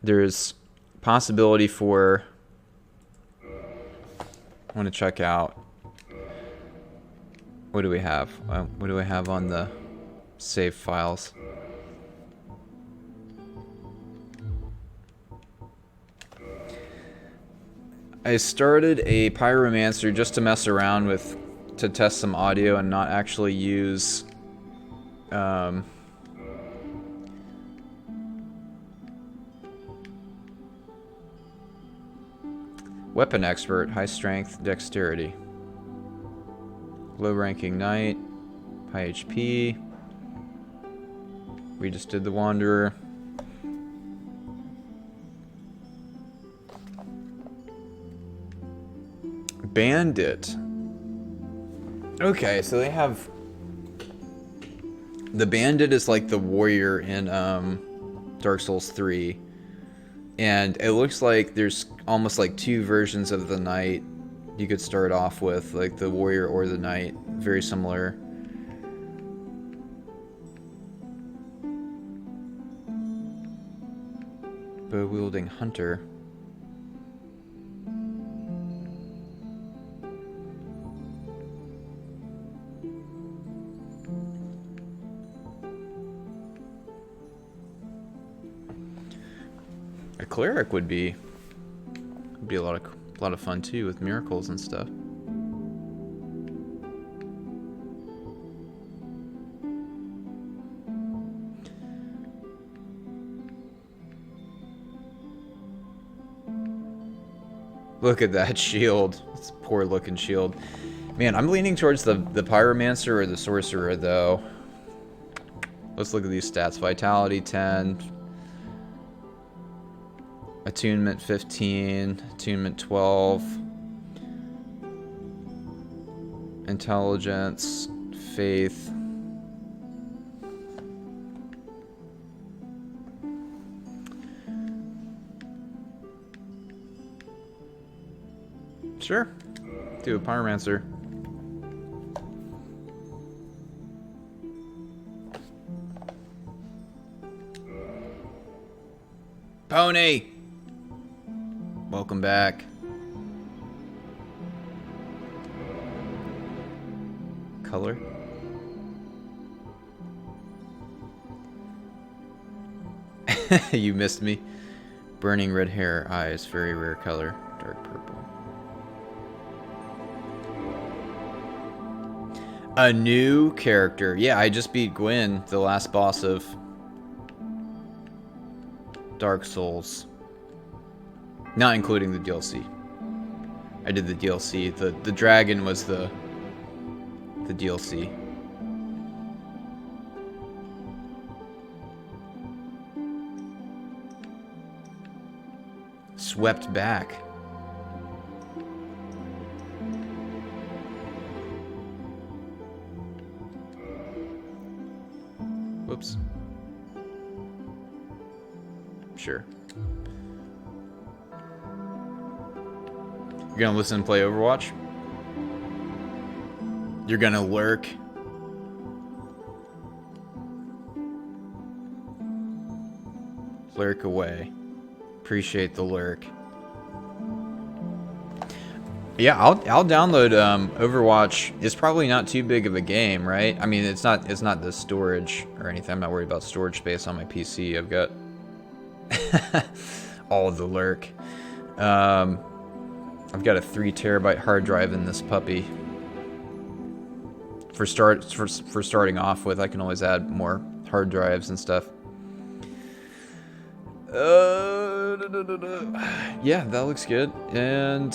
there's possibility for... I want to check out... What do we have? What do I have on the save files? I started a Pyromancer just to mess around with, to test some audio and not actually use weapon expert, high strength, dexterity. Low ranking knight, high HP. We just did the Wanderer. Bandit. Okay, so they have... The Bandit is like the warrior in Dark Souls 3. And it looks like there's almost like two versions of the knight you could start off with, like the warrior or the knight. Very similar. Bow-wielding hunter. A cleric would be a lot of fun too, with miracles and stuff. Look at that shield. It's a poor looking shield. Man, I'm leaning towards the Pyromancer or the Sorcerer though. Let's look at these stats. Vitality 10. Attunement 15, attunement 12, intelligence, faith. Sure, do a Pyromancer. Pony! Welcome back. Color. You missed me. Burning red hair, eyes, very rare color, dark purple. A new character. Yeah, I just beat Gwyn, the last boss of Dark Souls. Not including the DLC. I did the DLC. The dragon was the DLC. Swept back. Whoops. Sure. You're gonna listen and play Overwatch? You're gonna lurk? Lurk away. Appreciate the lurk. Yeah, I'll download Overwatch. It's probably not too big of a game, right? I mean, it's not the storage or anything. I'm not worried about storage space on my PC. I've got all of the lurk. I've got a 3 terabyte hard drive in this puppy. For starting off with, I can always add more hard drives and stuff. Yeah, that looks good. And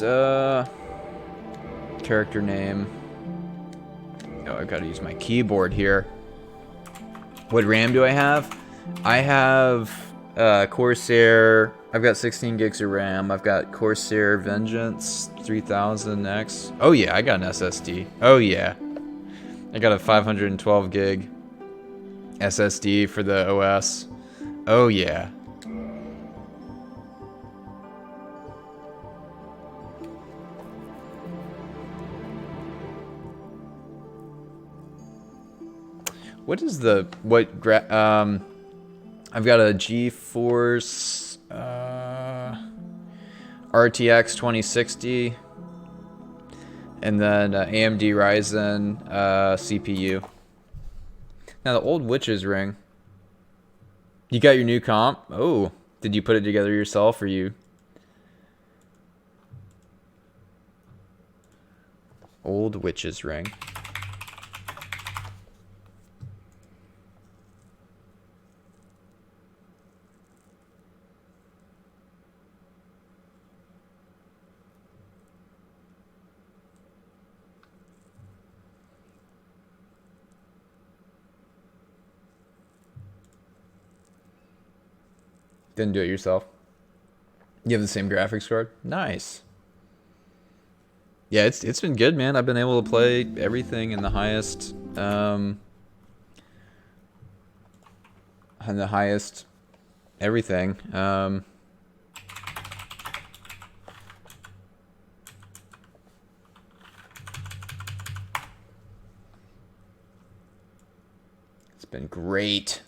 character name. Oh, I've got to use my keyboard here. What RAM do I have? I have Corsair. I've got 16 gigs of RAM. I've got Corsair Vengeance 3000X. Oh yeah, I got an SSD. Oh yeah. I got a 512 gig SSD for the OS. Oh yeah. What is the I've got a GeForce RTX 2060. And then AMD Ryzen CPU. Now the old witch's ring. You got your new comp? Oh, did you put it together yourself or you? Old witch's ring. Didn't do it yourself. You have the same graphics card? Nice. Yeah, it's been good, man. I've been able to play everything in the highest everything. It's been great.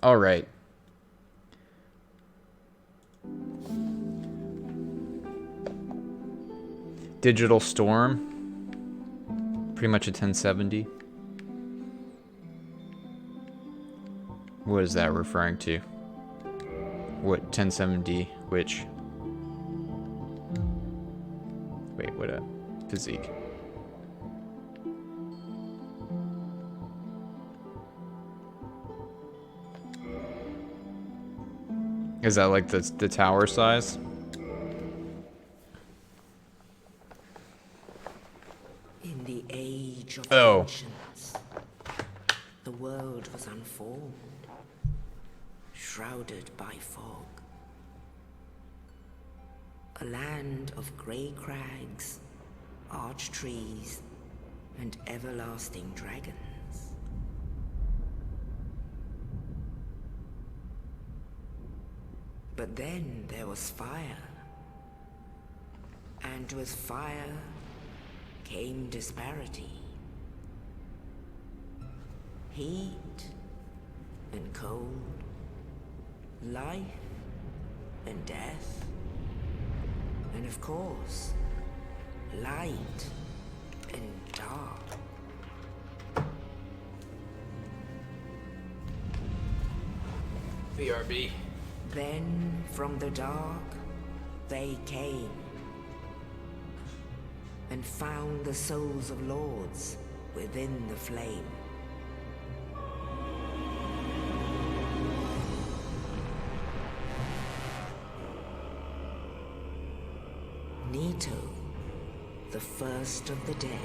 All right. Digital Storm. Pretty much a 1070. What is that referring to? What 1070? Which? Wait, what a physique. Is that like the tower size? In the age of ancients, the world was unformed, shrouded by fog. A land of grey crags, arch trees, and everlasting dragons. But then there was fire. And with fire came disparity. Heat and cold. Life and death. And of course, light and dark. BRB. Then, from the dark, they came and found the souls of lords within the flame. Nito, the first of the dead.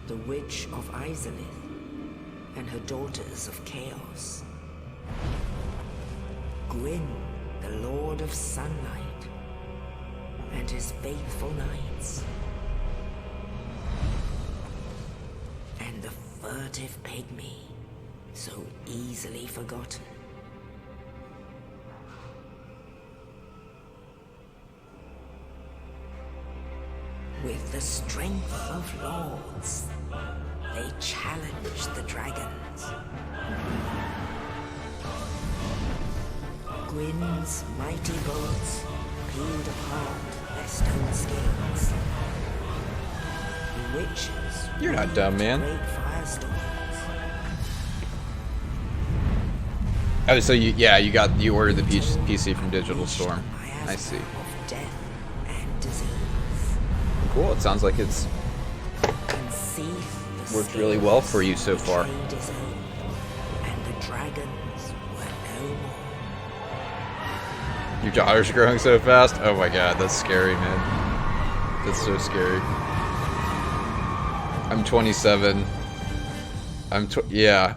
The Witch of Izalith and her daughters of Chaos. Gwyn, the Lord of Sunlight, and his faithful knights. And the furtive pygmy, so easily forgotten. With the strength of lords, they challenged the dragons. Gwyn's mighty bolts peeled apart their stone scales. The witches. You're not dumb, man. Great firestorms. Oh, so you ordered the PC from Digital Storm. I see. Of death and disease. Cool. It sounds like it's worked really well for you so far. And the dragons were no more. Your daughter's growing so fast. Oh my god, that's scary, man. That's so scary. I'm 27. Yeah.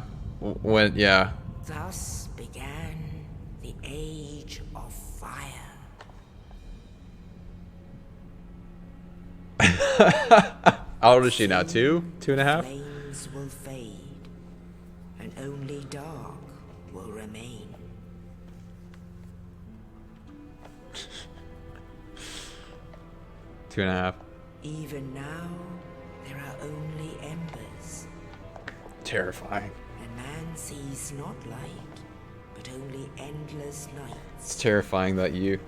Yeah. Thus began the age of fire. How old is she now? 2? 2.5? Flames will fade, and only dark will remain. Two and a half. Even now, there are only embers, Terrifying. and man sees not light, but only endless nights. It's terrifying that you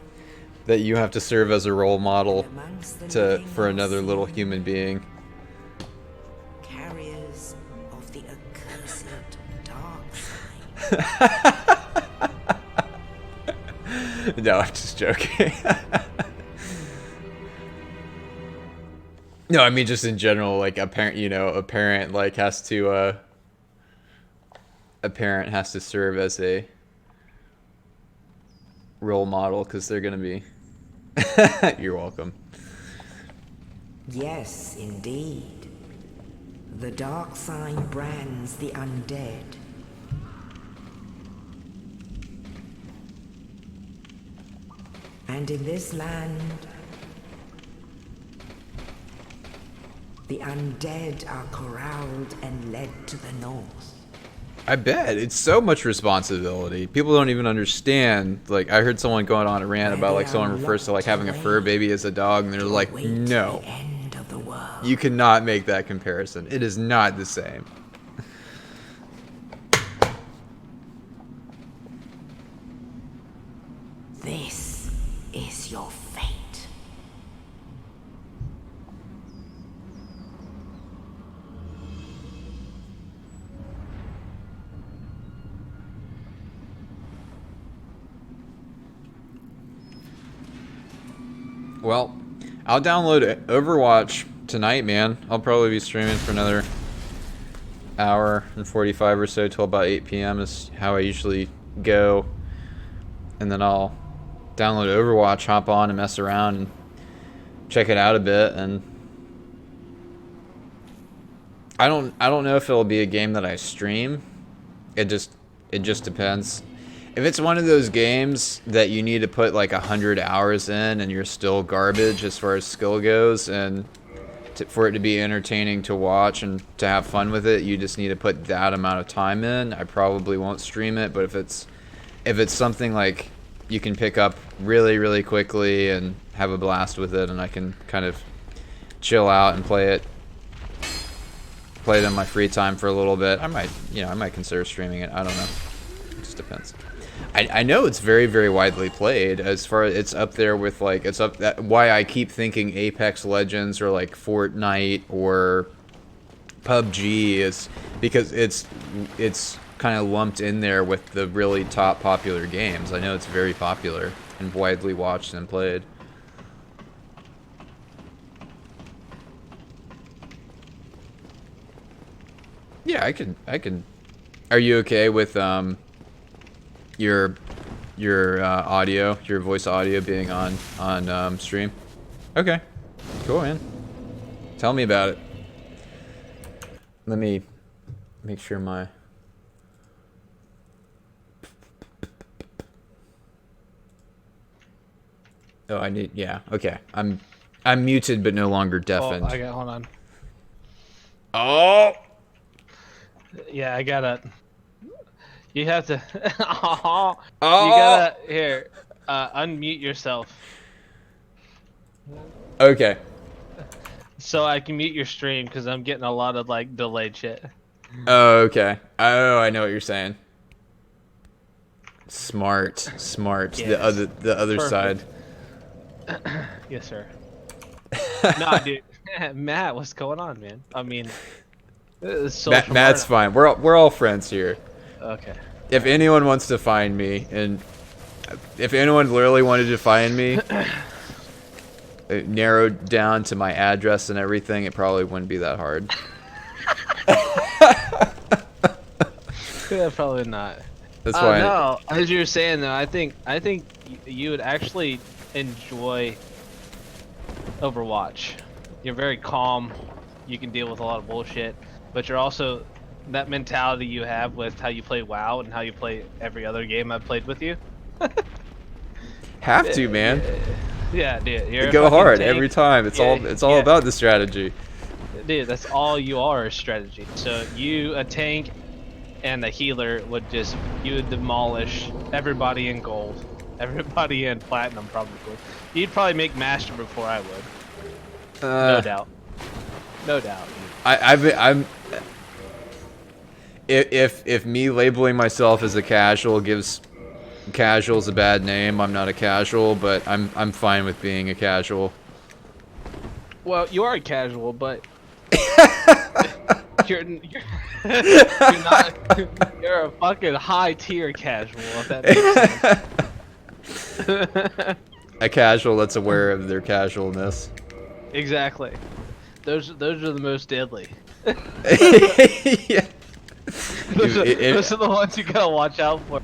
have to serve as a role model Amongst the to living for are another little seen human being. carriers of the accursed dark side. No, I'm just joking. No, I mean just in general, like a parent like has to a parent has to serve as a role model because they're gonna be. You're welcome. Yes, indeed. The dark side brands the undead. And in this land, the undead are corralled and led to the north. I bet it's so much responsibility. People don't even understand. Like I heard someone going on a rant about like someone refers to like having a fur baby as a dog, and they're like, no, The end of the world. you cannot make that comparison. It is not the same. This is your fate. Well, I'll download Overwatch tonight, man. I'll probably be streaming for another hour and 45 or so till about 8 p.m. is how I usually go. And then I'll download Overwatch, hop on and mess around and check it out a bit. And I don't know if it'll be a game that I stream. It just depends. If it's one of those games that you need to put like 100 hours in and you're still garbage as far as skill goes, and for it to be entertaining to watch and to have fun with it, you just need to put that amount of time in, I probably won't stream it. But if it's something like you can pick up really, really quickly and have a blast with it, and I can kind of chill out and play it in my free time for a little bit, I might consider streaming it. I don't know. It just depends. I know it's very, very widely played. As far as it's up there with like why I keep thinking Apex Legends or like Fortnite or PUBG is because it's kind of lumped in there with the really top popular games. I know it's very popular and widely watched and played. Yeah, I can. Are you okay with your audio, your voice audio being on stream? Okay, cool, man. Tell me about it. Let me make sure my. Oh, I need. Yeah. Okay. I'm muted, but no longer deafened. Oh, hold on. Oh. Yeah, I gotta. You have to. Oh. You gotta here. Unmute yourself Okay. so I can mute your stream because I'm getting a lot of like delayed shit. Oh, okay. Oh, I know what you're saying. Smart. Yes. The other side. Yes, sir. Nah, dude. Matt, what's going on, man? I mean, Matt's fine. We're all friends here. Okay. If anyone wants to find me, and if anyone literally wanted to find me, narrowed down to my address and everything, it probably wouldn't be that hard. Yeah, probably not. That's why. No, as you were saying though, I think you would actually enjoy Overwatch. You're very calm. You can deal with a lot of bullshit, but you're also that mentality you have with how you play WoW and how you play every other game I've played with you. Have to, man. Yeah, dude. You're You a go fucking hard tank. every time. It's all about the strategy. Dude, that's all you are is strategy. So you, a tank, and a healer you would demolish everybody in gold, everybody in platinum probably. You'd probably make master before I would. No doubt. No doubt. I'm. If me labeling myself as a casual gives casuals a bad name, I'm not a casual, but I'm fine with being a casual. Well, you are a casual, but you're not. You're a fucking high tier casual. If that makes sense. A casual that's aware of their casualness. Exactly. Those are the most deadly. Yeah. Those are the ones you gotta watch out for.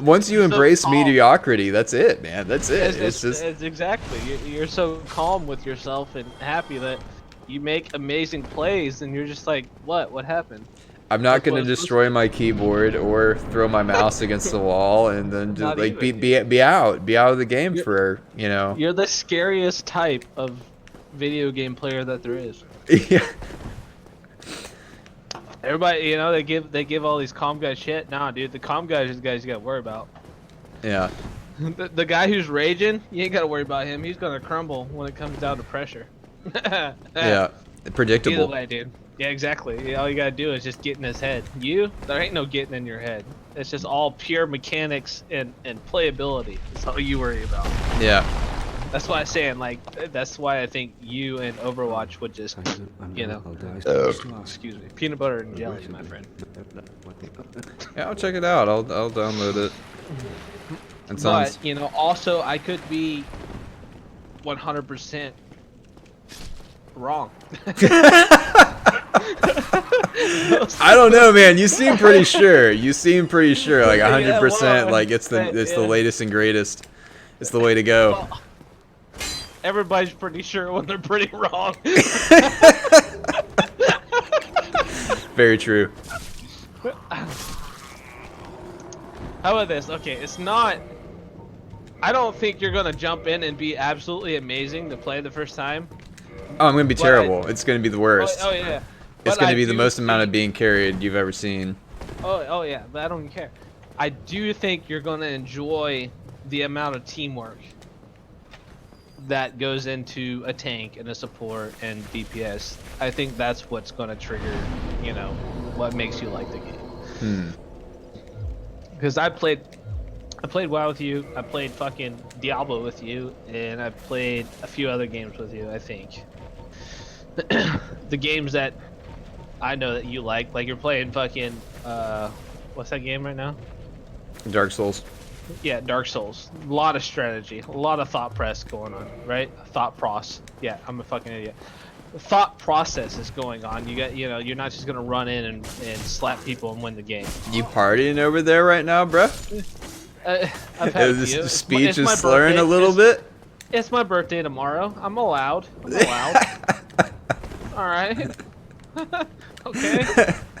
Once you embrace mediocrity, that's it, man. That's it. It's just exactly. You're so calm with yourself and happy that you make amazing plays, and you're just like, what happened? I'm not gonna destroy my keyboard or throw my mouse against the wall and then just like be out of the game for, you know. You're the scariest type of video game player that there is. Yeah. Everybody, you know, they give all these calm guys shit. Nah, dude, the calm guys are the guys you gotta worry about. Yeah. The guy who's raging, you ain't gotta worry about him. He's gonna crumble when it comes down to pressure. Yeah. Predictable. Either way, dude. Yeah, exactly. All you gotta do is just get in his head. There ain't no getting in your head. It's just all pure mechanics and playability. That's all you worry about. Yeah. That's why I'm saying, like, that's why I think you and Overwatch would just, you know, excuse me, peanut butter and jelly, my friend. Yeah, I'll check it out. I'll download it. It sounds... But, you know, also I could be 100% wrong. I don't know, man. You seem pretty sure. You seem pretty sure, like 100%. Like it's the latest and greatest. It's the way to go. Well, everybody's pretty sure when they're pretty wrong. Very true. How about this? Okay, it's not. I don't think you're gonna jump in and be absolutely amazing to play the first time. Oh, I'm gonna be terrible. It's gonna be the worst. Oh yeah. It's gonna be the most amount of being carried you've ever seen. Oh yeah, but I don't care. I do think you're gonna enjoy the amount of teamwork that goes into a tank and a support and DPS. I think that's what's gonna trigger, you know, what makes you like the game. Because I played WoW with you, I played fucking Diablo with you, and I played a few other games with you, I think. The games that I know that you like you're playing fucking, what's that game right now? Dark Souls. Yeah, Dark Souls. A lot of strategy, a lot of thought press going on, right? Thought process. Yeah, I'm a fucking idiot. The thought process is going on. You know, you're not just gonna run in and slap people and win the game. You partying over there right now, bruh? I've had a few. The speech is slurring a little bit. It's my birthday tomorrow. I'm allowed. All right. Okay.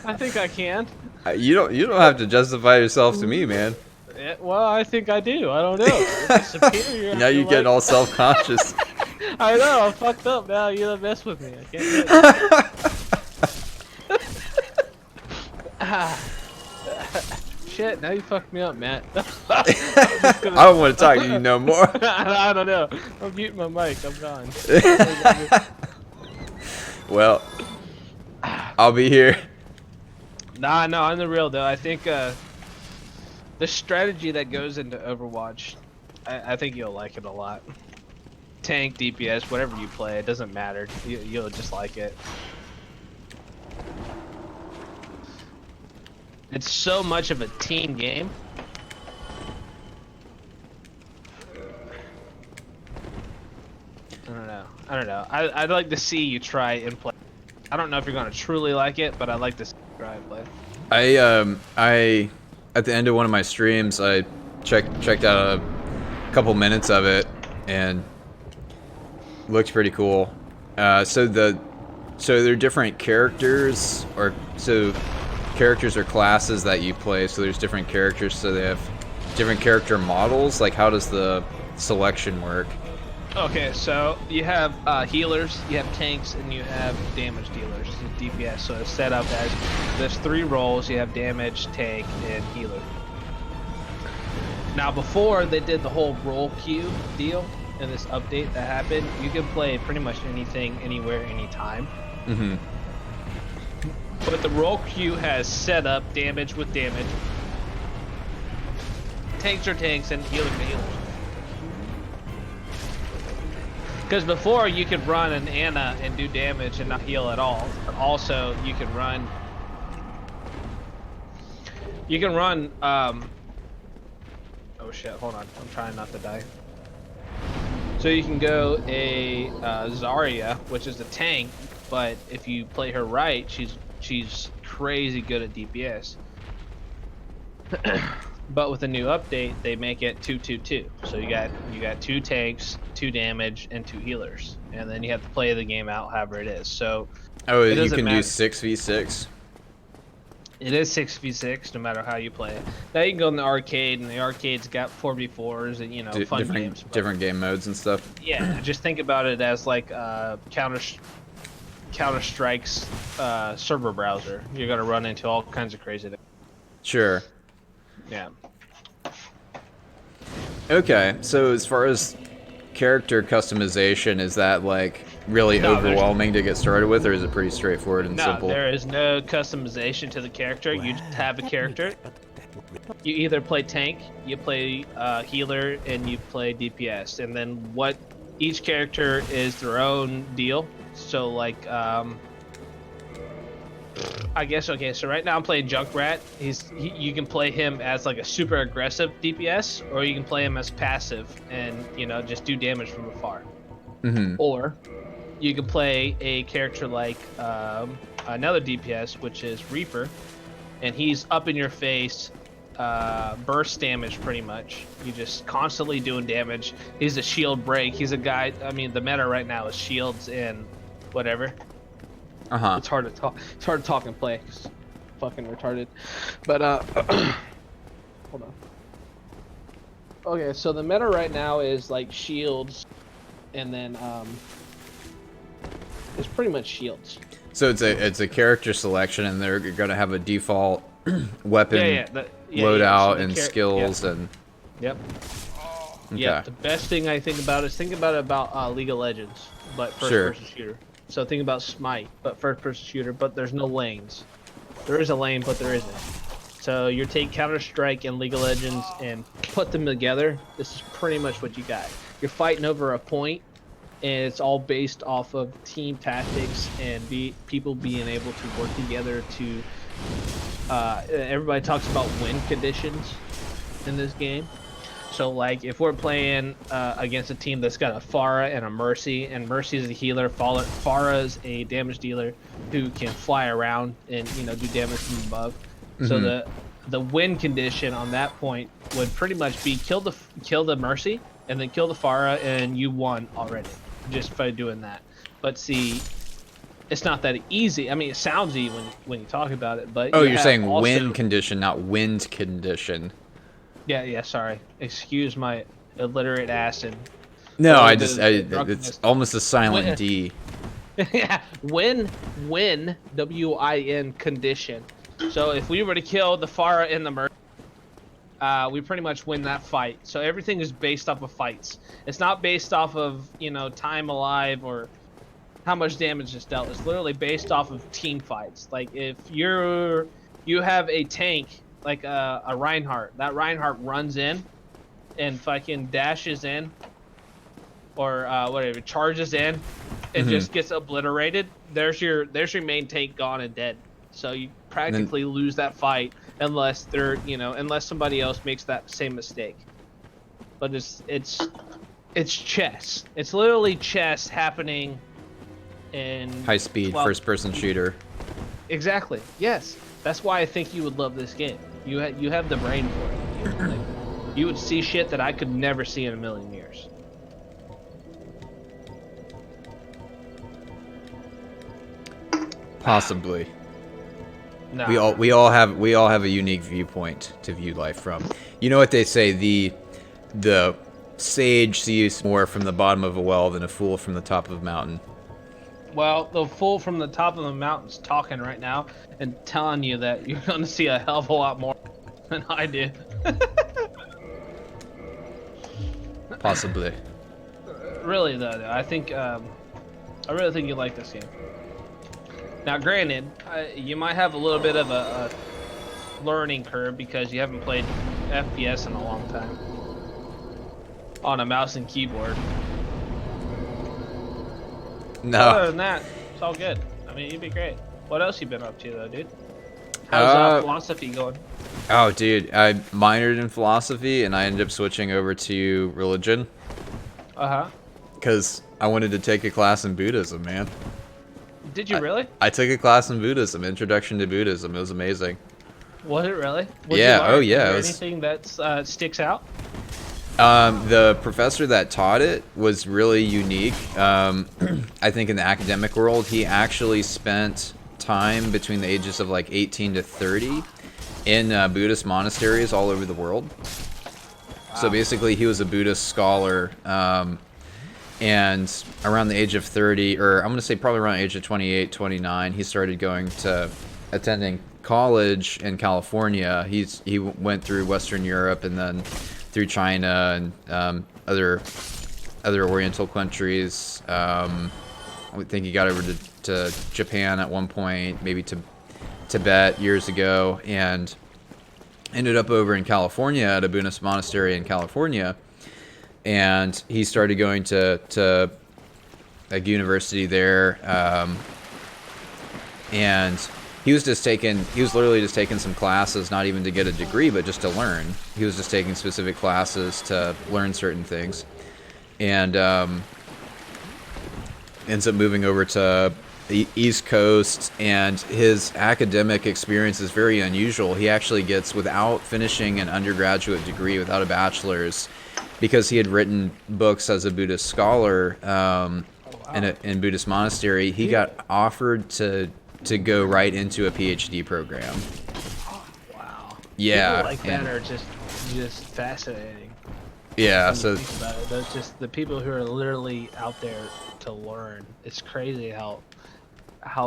I think I can. You don't have to justify yourself to me, man. Yeah, well, I think I do. I don't know. Superior. Now you're getting all self-conscious. I know. I'm fucked up now. You don't mess with me. I can't do it. Shit. Now you fucked me up, Matt. I don't want to talk to you no more. I don't know. I'm muting my mic. I'm gone. Well, I'll be here. Nah, no, I'm the real though. I think the strategy that goes into Overwatch, I think you'll like it a lot. Tank, DPS, whatever you play, it doesn't matter. You'll just like it. It's so much of a team game. I don't know. I'd like to see you try and play. I don't know if you're gonna truly like it, but I'd like to see you try and play. I at the end of one of my streams, I checked out a couple minutes of it, and looked pretty cool. So there are different characters, characters or classes that you play. So there's different characters, so they have different character models. Like, how does the selection work? Okay, so you have healers, you have tanks, and you have damage dealers, DPS. So it's set up as there's 3 roles. You have damage, tank, and healer. Now, before they did the whole role queue deal and this update that happened, you could play pretty much anything, anywhere, anytime. Mm-hmm. But the role queue has set up damage with damage, tanks are tanks, and healers are healers. Because before you could run an Anna and do damage and not heal at all. Also, you can run. Oh shit! Hold on, I'm trying not to die. So you can go a Zarya, which is a tank, but if you play her right, she's crazy good at DPS. But with the new update, they make it 2-2-2. So you got 2 tanks, 2 damage, and 2 healers, and then you have to play the game out however it is. So You can do 6v6. It is 6v6, no matter how you play it. Now you can go in the arcade, and the arcade's got 4v4s and fun games. Different game modes and stuff. Yeah, just think about it as like Counter-Strike's server browser. You're gonna run into all kinds of crazy things. Sure. Yeah. Okay, so as far as character customization, is that like really overwhelming to get started with, or is it pretty straightforward and simple? No, there is no customization to the character. You just have a character. You either play tank, you play healer, and you play DPS. And then what each character is their own deal. So like I guess, okay, so right now I'm playing Junkrat. You can play him as like a super aggressive DPS, or you can play him as passive and, just do damage from afar. Mm-hmm. Or you can play a character like another DPS, which is Reaper, and he's up in your face, burst damage pretty much. You just constantly doing damage. He's a shield break. He's a guy, I mean, the meta right now is shields and whatever. Uh-huh. It's hard to talk. It's hard to talk and play. It's fucking retarded. But hold on. Okay, so the meta right now is like shields, and then it's pretty much shields. So it's a character selection, and they're gonna have a default weapon loadout and skills and. Yep. Okay. Yeah. The best thing I think about is League of Legends, but first-person shooter. So think about Smite, but first-person shooter, but there's no lanes. There is a lane, but there isn't. So you take Counter-Strike and League of Legends and put them together. This is pretty much what you got. You're fighting over a point, and it's all based off of team tactics and people being able to work together to... everybody talks about win conditions in this game. So, like, if we're playing against a team that's got a Pharah and a Mercy, and Mercy is a healer, Pharah's a damage dealer who can fly around and, do damage from above. Mm-hmm. So the win condition on that point would pretty much be kill the Mercy and then kill the Pharah, and you won already just by doing that. But see, it's not that easy. I mean, it sounds easy when you talk about it, but you're saying win condition, not wind condition. Yeah, sorry. Excuse my illiterate ass and... No, it's almost a silent D. Yeah, win, W-I-N condition. So if we were to kill the Pharah and the Merc, we pretty much win that fight. So everything is based off of fights. It's not based off of, time alive or how much damage is dealt. It's literally based off of team fights. Like, if you have a tank... like a Reinhardt. That Reinhardt runs in and fucking dashes in or whatever, charges in and just gets obliterated. There's your main tank gone and dead. So you practically lose that fight unless unless somebody else makes that same mistake. But it's chess. It's literally chess happening in high speed first person shooter. Exactly. Yes. That's why I think you would love this game. You have the brain for it. You would see shit that I could never see in a million years. Possibly. No. We all have a unique viewpoint to view life from. You know what they say, the sage sees more from the bottom of a well than a fool from the top of a mountain. Well, the fool from the top of the mountain's talking right now and telling you that you're going to see a hell of a lot more than I do. Possibly. Really though, I think I really think you like this game. Now, granted, you might have a little bit of a learning curve because you haven't played FPS in a long time on a mouse and keyboard. No. Other than that, it's all good. I mean, you'd be great. What else you been up to though, dude? How's philosophy going? Oh, dude, I minored in philosophy and I ended up switching over to religion. Uh-huh. Because I wanted to take a class in Buddhism, man. Did you really? I took a class in Buddhism, Introduction to Buddhism. It was amazing. Was it really? What'd Yeah, you learn? oh yeah. Is there anything that sticks out? The professor that taught it was really unique. I think in the academic world, he actually spent time between the ages of like 18 to 30 in Buddhist monasteries all over the world. Wow. So basically, he was a Buddhist scholar. And around the age of 30, or I'm going to say probably around the age of 28, 29, he started attending college in California. He went through Western Europe and then through China and other Oriental countries. I think he got over to Japan at one point, maybe to Tibet years ago, and ended up over in California at a Buddhist monastery in California. And he started going to like university there, and he was literally just taking some classes, not even to get a degree, but just to learn. He was just taking specific classes to learn certain things, and ends up moving over to the East Coast, and his academic experience is very unusual. He actually gets, without finishing an undergraduate degree, without a bachelor's, because he had written books as a Buddhist scholar in Buddhist monastery, he got offered to go right into a PhD program. Wow. Yeah. People like that are just fascinating. Yeah. When So you think about it. Those just the people who are literally out there to learn. It's crazy how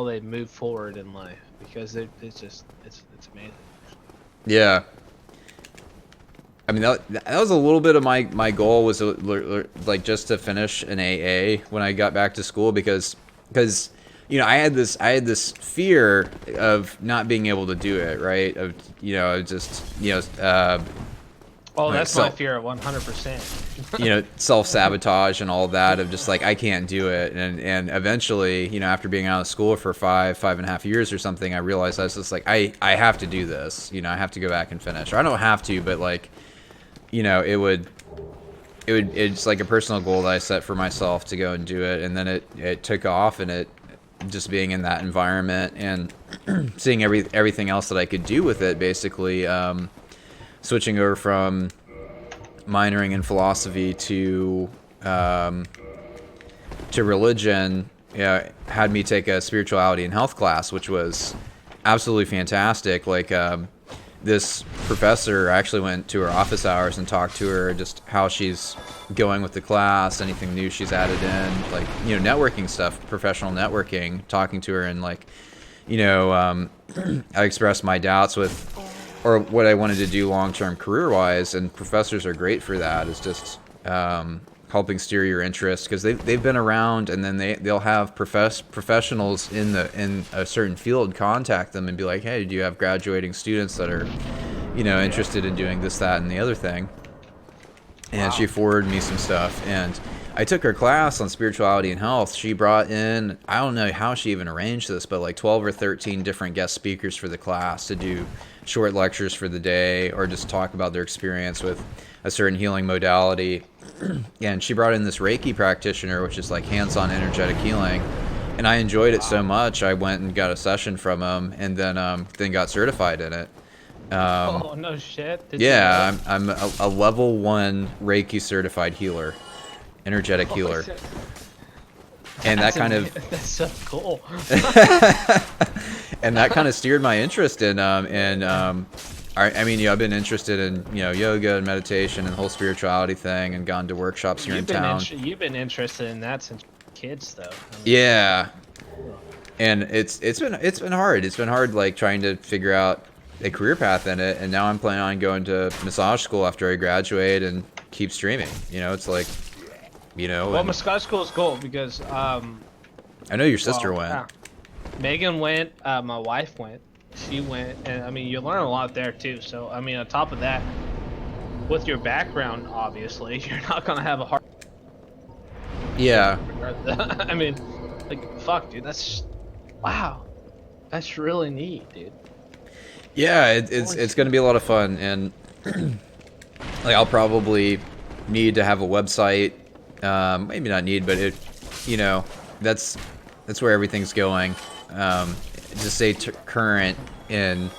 they move forward in life because it's amazing. yeah. I mean, that was a little bit of my goal, was like just to finish an AA when I got back to school, because I had this fear of not being able to do it, right? Of That's my fear, 100%. Self-sabotage and all that, of just like, I can't do it, and eventually, after being out of school for 5.5 years or something, I realized I was just like, I have to do this. I have to go back and finish. Or I don't have to, but like, it's like a personal goal that I set for myself to go and do it, and then it took off, and it just being in that environment and seeing everything else that I could do with it, basically, switching over from minoring in philosophy to religion, had me take a spirituality and health class, which was absolutely fantastic. Like, this professor, I actually went to her office hours and talked to her just how she's going with the class, anything new she's added in, like, networking stuff, professional networking, talking to her, and like, I expressed my doubts or what I wanted to do long-term career-wise, and professors are great for that. It's just helping steer your interest, because they've been around, and then they'll have professionals in a certain field contact them and be like, hey, do you have graduating students that are interested in doing this, that, and the other thing? And wow. She forwarded me some stuff, and I took her class on spirituality and health. She brought in, I don't know how she even arranged this, but like 12 or 13 different guest speakers for the class to do short lectures for the day, or just talk about their experience with a certain healing modality. And she brought in this Reiki practitioner, which is like hands-on energetic healing, and I enjoyed it so much I went and got a session from him, and then got certified in it. Oh no shit! Yeah, I'm a level 1 Reiki certified healer, energetic healer. Shit. And that's so cool. And that kind of steered my interest in I I mean, I've been interested in, yoga and meditation and the whole spirituality thing, and gone to workshops here in town. You've been interested in that since kids, though. I mean, Yeah, and it's been hard. It's been hard, like, trying to figure out a career path in it. And now I'm planning on going to massage school after I graduate and keep streaming. It's like, well, massage school is cool because I know your sister went. Yeah. Megan went. My wife went. She went, and I mean, you learn a lot there too. So I mean, on top of that, with your background, obviously, you're not gonna have a hard. Yeah. I mean, like, fuck, dude. Wow. That's really neat, dude. Yeah, it's gonna be a lot of fun, and like, I'll probably need to have a website. Maybe not need, but that's where everything's going. To stay current in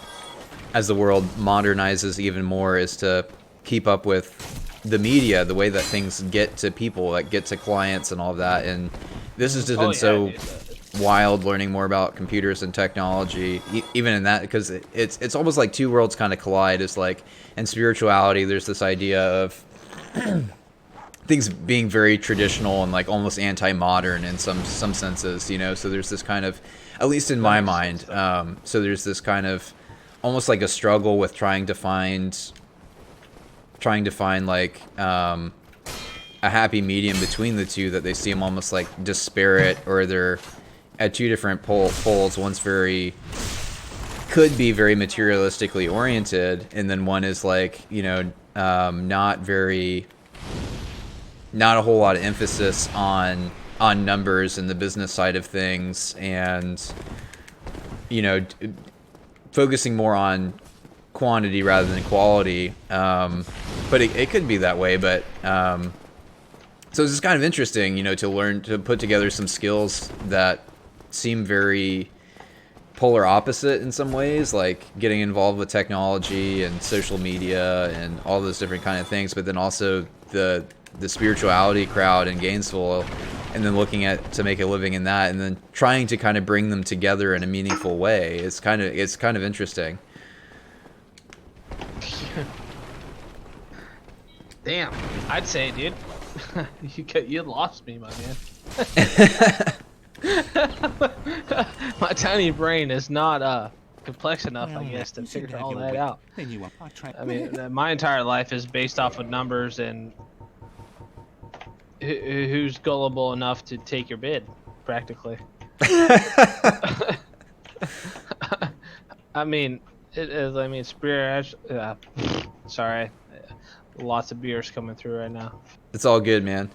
as the world modernizes even more is to keep up with the media, the way that things get to people, like get to clients and all of that. And this has just been so wild, learning more about computers and technology, even in that, because it's almost like two worlds kind of collide. It's like, in spirituality, there's this idea of things being very traditional and like almost anti-modern in some senses, so there's this kind of, at least in my mind, so there's this kind of almost like a struggle with trying to find like a happy medium between the two, that they seem almost like disparate, or they're at two different poles. One's could be very materialistically oriented, and then one is like, not a whole lot of emphasis on numbers and the business side of things, and focusing more on quantity rather than quality. But it could be that way. But so it's just kind of interesting, to learn to put together some skills that seem very polar opposite in some ways, like getting involved with technology and social media and all those different kind of things, but then also the spirituality crowd in Gainesville, and then looking to make a living in that, and then trying to kind of bring them together in a meaningful way. It's kind of interesting. Damn, I'd say, dude, you lost me, my man. My tiny brain is not complex enough, I guess, to figure all that out. I mean, my entire life is based off of numbers and who's gullible enough to take your bid, practically. I mean, spirit. Sorry, lots of beers coming through right now. It's all good, man.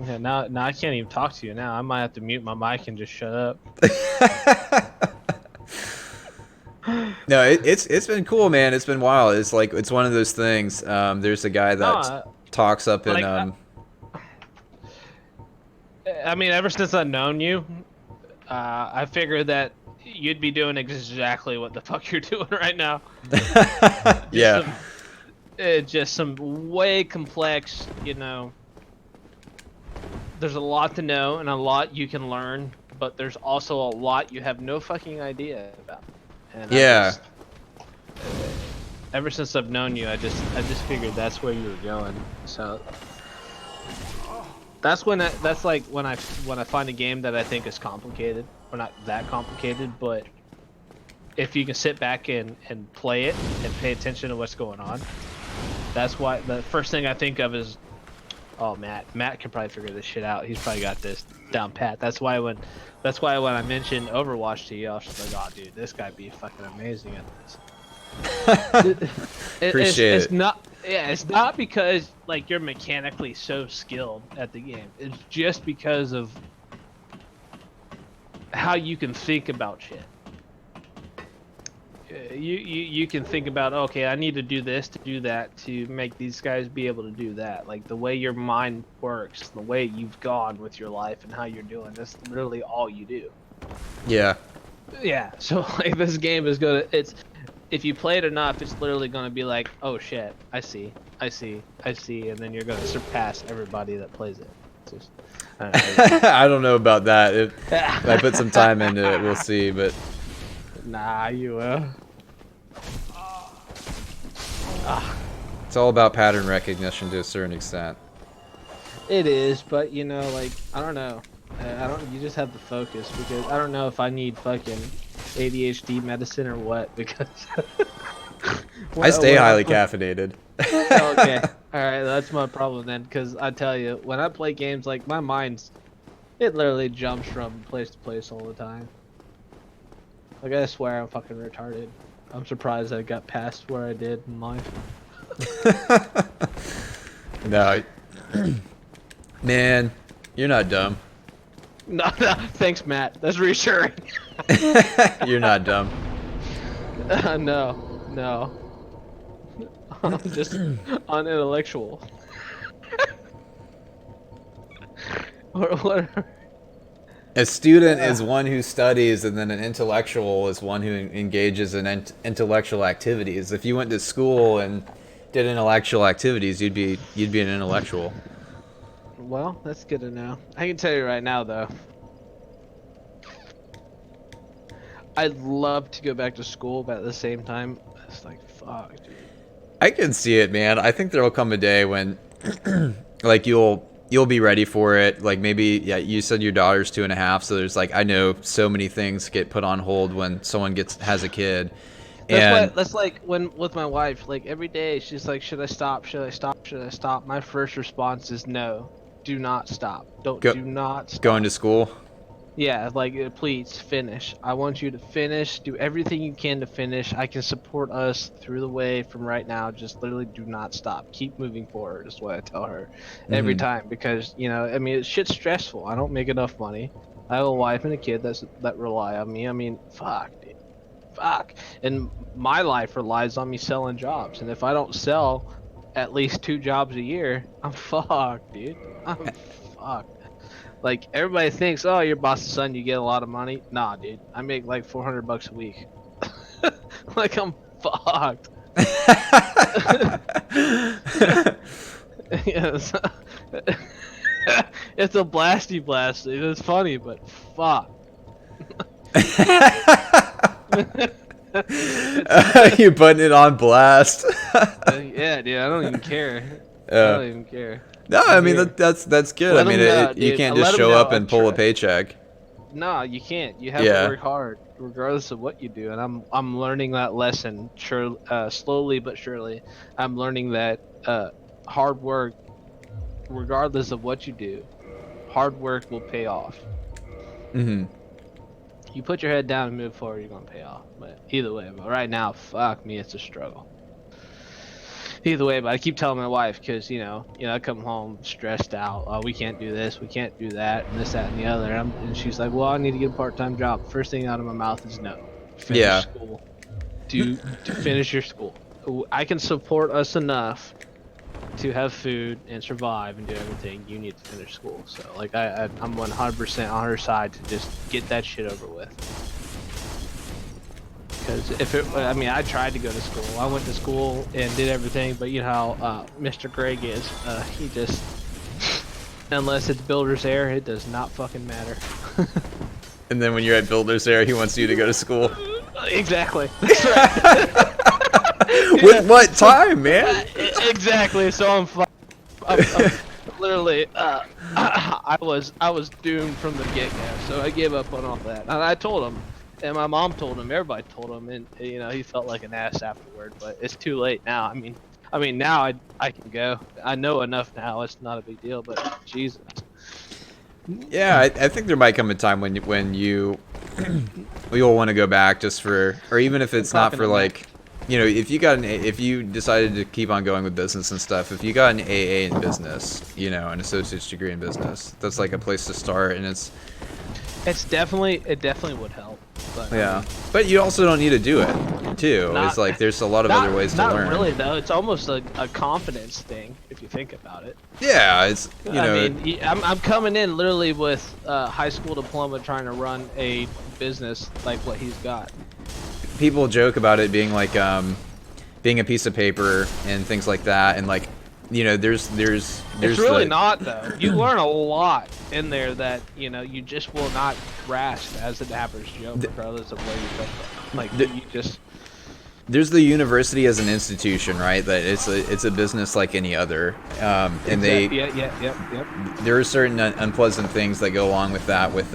Yeah, now I can't even talk to you now. I might have to mute my mic and just shut up. No, it's been cool, man. It's been wild. It's like, it's one of those things. There's a guy that talks up in I mean, ever since I've known you, I figured that you'd be doing exactly what the fuck you're doing right now. Yeah. Just some way complex, There's a lot to know and a lot you can learn, but there's also a lot you have no fucking idea about. And yeah. Ever since I've known you, I just figured that's where you were going. So that's when I find a game that I think is complicated, or not that complicated, but if you can sit back and play it and pay attention to what's going on, that's why the first thing I think of is, oh, Matt can probably figure this shit out. He's probably got this down pat. That's why when I mentioned Overwatch to you, I was just like, oh, dude, this guy be fucking amazing at this. Appreciate it's not. Yeah, it's not because like you're mechanically so skilled at the game. It's just because of how you can think about shit. You can think about, okay, I need to do this to do that to make these guys be able to do that. Like the way your mind works, the way you've gone with your life and how you're doing, that's literally all you do. Yeah. Yeah. So like this game is if you play it enough, it's literally gonna be like, oh shit, I see, and then you're gonna surpass everybody that plays it. Just, I don't know about that. If I put some time into it, we'll see. But nah, you will. It's all about pattern recognition to a certain extent. It is, but you know, like I don't know. I don't. You just have to focus because I don't know if I need fucking ADHD medicine or what. Because I stay highly play... caffeinated. Okay, all right, that's my problem then. Because I tell you, when I play games, like my mind's, it literally jumps from place to place all the time. Like I swear, I'm fucking retarded. I'm surprised I got past where I did in life. No, man, you're not dumb. No, no, thanks, Matt. That's reassuring. You're not dumb. No, no. I'm just unintellectual. or whatever. A student is one who studies, and then an intellectual is one who engages in intellectual activities. If you went to school and did intellectual activities, you'd be an intellectual. Well, that's good to know. I can tell you right now, though. I'd love to go back to school, but at the same time, it's like, fuck, dude. I can see it, man. I think there'll come a day when, like, you'll be ready for it. Like, maybe, yeah, you said your daughter's 2.5, so there's like, I know so many things get put on hold when someone has a kid. That's like when with my wife, like every day she's like, should I stop? Should I stop? Should I stop? My first response is no. Do not stop. Do not stop. Going to school? Yeah, like please finish. I want you to finish. Do everything you can to finish. I can support us through the way from right now. Just literally do not stop. Keep moving forward is what I tell her every time, because you know, I mean, shit's stressful. I don't make enough money. I have a wife and a kid that rely on me. I mean, fuck, dude. Fuck. And my life relies on me selling jobs. And if I don't sell at least 2 jobs a year, I'm fucked, dude. I'm fucked. Like, everybody thinks, oh, you're boss's son, you get a lot of money. Nah, dude. I make like $400 a week. Like, I'm fucked. Yes. It's a blasty blast. It's funny, but fuck. You're putting it on blast. Yeah, dude, I don't even care. I don't even care. No, I mean that's good. I mean, you can't just show up and pull a paycheck. No, you can't. You have to work hard, regardless of what you do. And I'm learning that lesson, slowly but surely. I'm learning that hard work, regardless of what you do, hard work will pay off. Mm-hmm. You put your head down and move forward, you're gonna pay off. But either way, but right now, fuck me, it's a struggle. Either way, but I keep telling my wife, because you know, I come home stressed out. Oh, we can't do this, we can't do that, and this, that, and the other. And she's like, "Well, I need to get a part-time job." First thing out of my mouth is no. Finish school. To finish your school. I can support us enough to have food and survive and do everything. You need to finish school. So, like, I'm 100% on her side to just get that shit over with. Because I mean, I tried to go to school. I went to school and did everything, but you know how Mr. Greg is. He just, unless it's Builder's Air, it does not fucking matter. And then when you're at Builder's Air, he wants you to go to school. Exactly. That's right. With what time, man? Exactly. So I'm literally, I was doomed from the get-go. So I gave up on all that, and I told him. And my mom told him, everybody told him, and you know, he felt like an ass afterward, but it's too late now. I mean now I can go. I know enough now, it's not a big deal, but Jesus. Yeah, I think there might come a time when you'll want to go back just for, or even if it's not for like, you know, if you decided to keep on going with business and stuff, if you got an AA in business, you know, an associate's degree in business, that's like a place to start, and it definitely would help. But, yeah, but you also don't need to do it too. It's like there's a lot of other ways to learn. Not really though. It's almost a confidence thing if you think about it. Yeah, it's I mean, I'm coming in literally with a high school diploma, trying to run a business like what he's got. People joke about it being like being a piece of paper and things like that, and like, you know, there's it's really not though. You learn a lot in there that, you know, you just will not grasp as an average Joe, regardless of where you come from. Like, you just there's the university as an institution, right? That it's a business like any other, and they Yep. there are certain unpleasant things that go along with that. With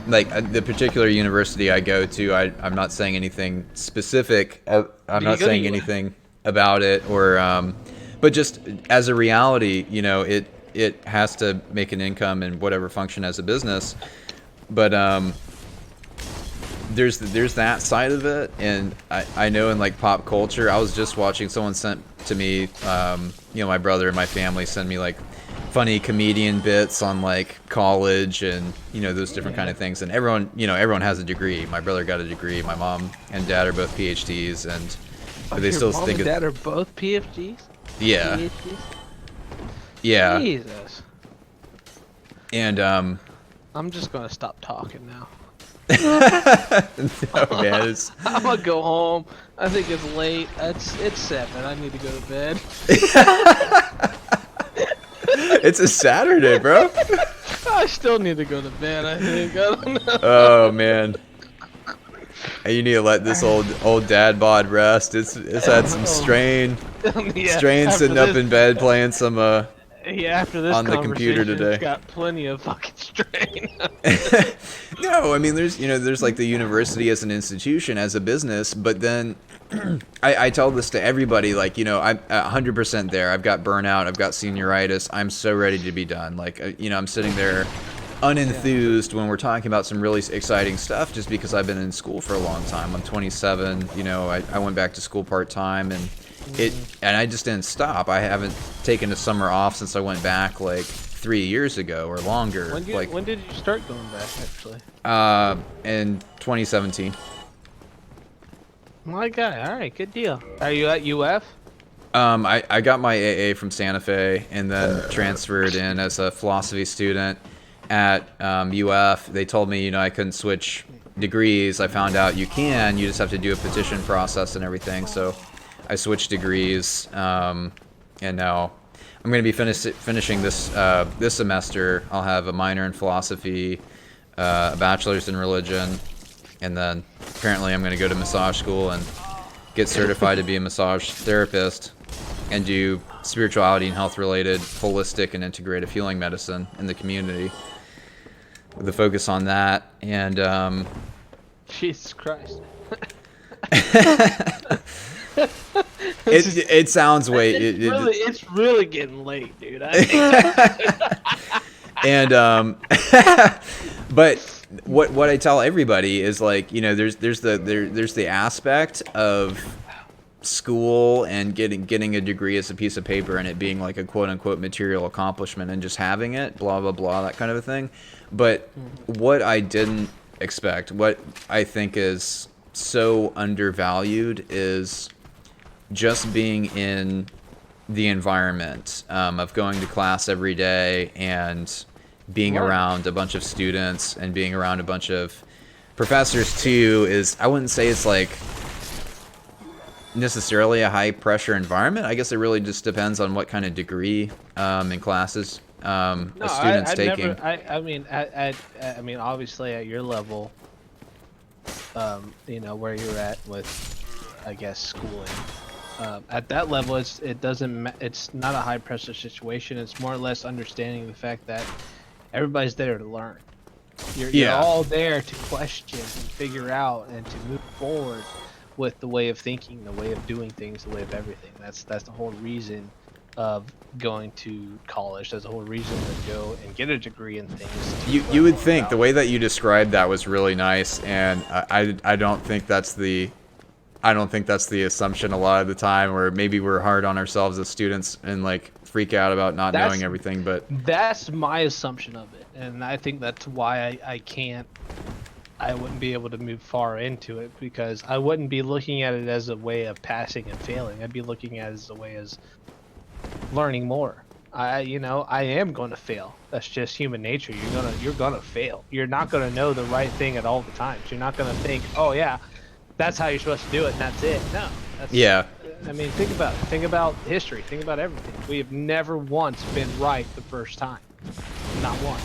like the particular university I go to, I'm not saying anything specific. I'm not saying anything about it, or but just as a reality, you know, it has to make an income and whatever function as a business, but there's that side of it, and I know in like pop culture, I was just watching, someone sent to me, you know, my brother and my family send me like funny comedian bits on like college and, you know, those different kind of things, and everyone, you know, everyone has a degree. My brother got a degree, my mom and dad are both PhDs, and they still mom think and dad are both PhDs? Yeah. PhDs? Yeah. Jesus. And I'm just gonna stop talking now. no, man, I'm gonna go home. I think it's late. It's 7. I need to go to bed. it's a Saturday, bro. I still need to go to bed. I think. I don't know. Oh man. You need to let this old dad bod rest. It's had some strain. Yeah, Strain sitting up in bed playing some yeah, after this on the computer today. Got plenty of fucking strain. No, I mean there's like the university as an institution, as a business, but then I tell this to everybody, like, you know, I'm 100% there. I've got burnout, I've got senioritis. I'm so ready to be done. Like, you know, I'm sitting there unenthused when we're talking about some really exciting stuff, just because I've been in school for a long time. I'm 27, you know, I went back to school part-time, and I just didn't stop. I haven't taken a summer off since I went back like 3 years ago or longer. When did you start going back, actually? In 2017. My guy, all right, good deal. Are you at UF? I got my AA from Santa Fe and then transferred in as a philosophy student at UF. They told me, you know, I couldn't switch degrees. I found out you can. You just have to do a petition process and everything. So I switched degrees, and now I'm going to be finishing this this semester. I'll have a minor in philosophy, a bachelor's in religion, and then apparently I'm going to go to massage school and get certified to be a massage therapist and do spirituality and health-related holistic and integrative healing medicine in the community, with a focus on that. And Jesus Christ. it sounds way it's really getting late, dude. And but what I tell everybody is, like, you know, there's the aspect of school and getting a degree as a piece of paper and it being like a quote unquote material accomplishment and just having it, blah blah blah, that kind of a thing. But what I didn't expect, what I think is so undervalued, is just being in the environment of going to class every day and being around a bunch of students and being around a bunch of professors too. Is, I wouldn't say it's like necessarily a high pressure environment. I guess it really just depends on what kind of degree and classes a student's taking. I mean, obviously at your level, you know, where you're at with, I guess, schooling. At that level, it's not a high pressure situation. It's more or less understanding the fact that everybody's there to learn. You're all there to question and figure out and to move forward with the way of thinking, the way of doing things, the way of everything. That's the whole reason of going to college. That's the whole reason to go and get a degree in things. You would think the way that you described that was really nice, and I don't think that's the assumption a lot of the time, where maybe we're hard on ourselves as students and like freak out about not knowing everything. But that's my assumption of it, and I think that's why I wouldn't be able to move far into it, because I wouldn't be looking at it as a way of passing and failing. I'd be looking at it as a way as learning more. I am going to fail. That's just human nature. You're gonna fail. You're not gonna know the right thing at all the times. You're not gonna think, oh yeah, that's how you're supposed to do it, and that's it. No. I mean, think about it. Think about history. Think about everything. We have never once been right the first time. Not once.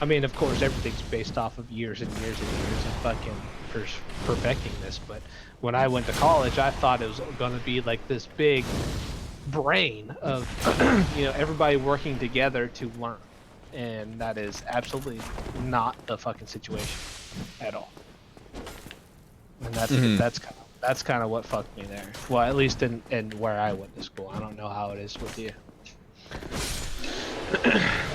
I mean, of course, everything's based off of years and years and years of fucking perfecting this. But when I went to college, I thought it was going to be like this big brain of, everybody working together to learn. And that is absolutely not the fucking situation at all. And that's kind of what fucked me there. Well, at least in where I went to school. I don't know how it is with you.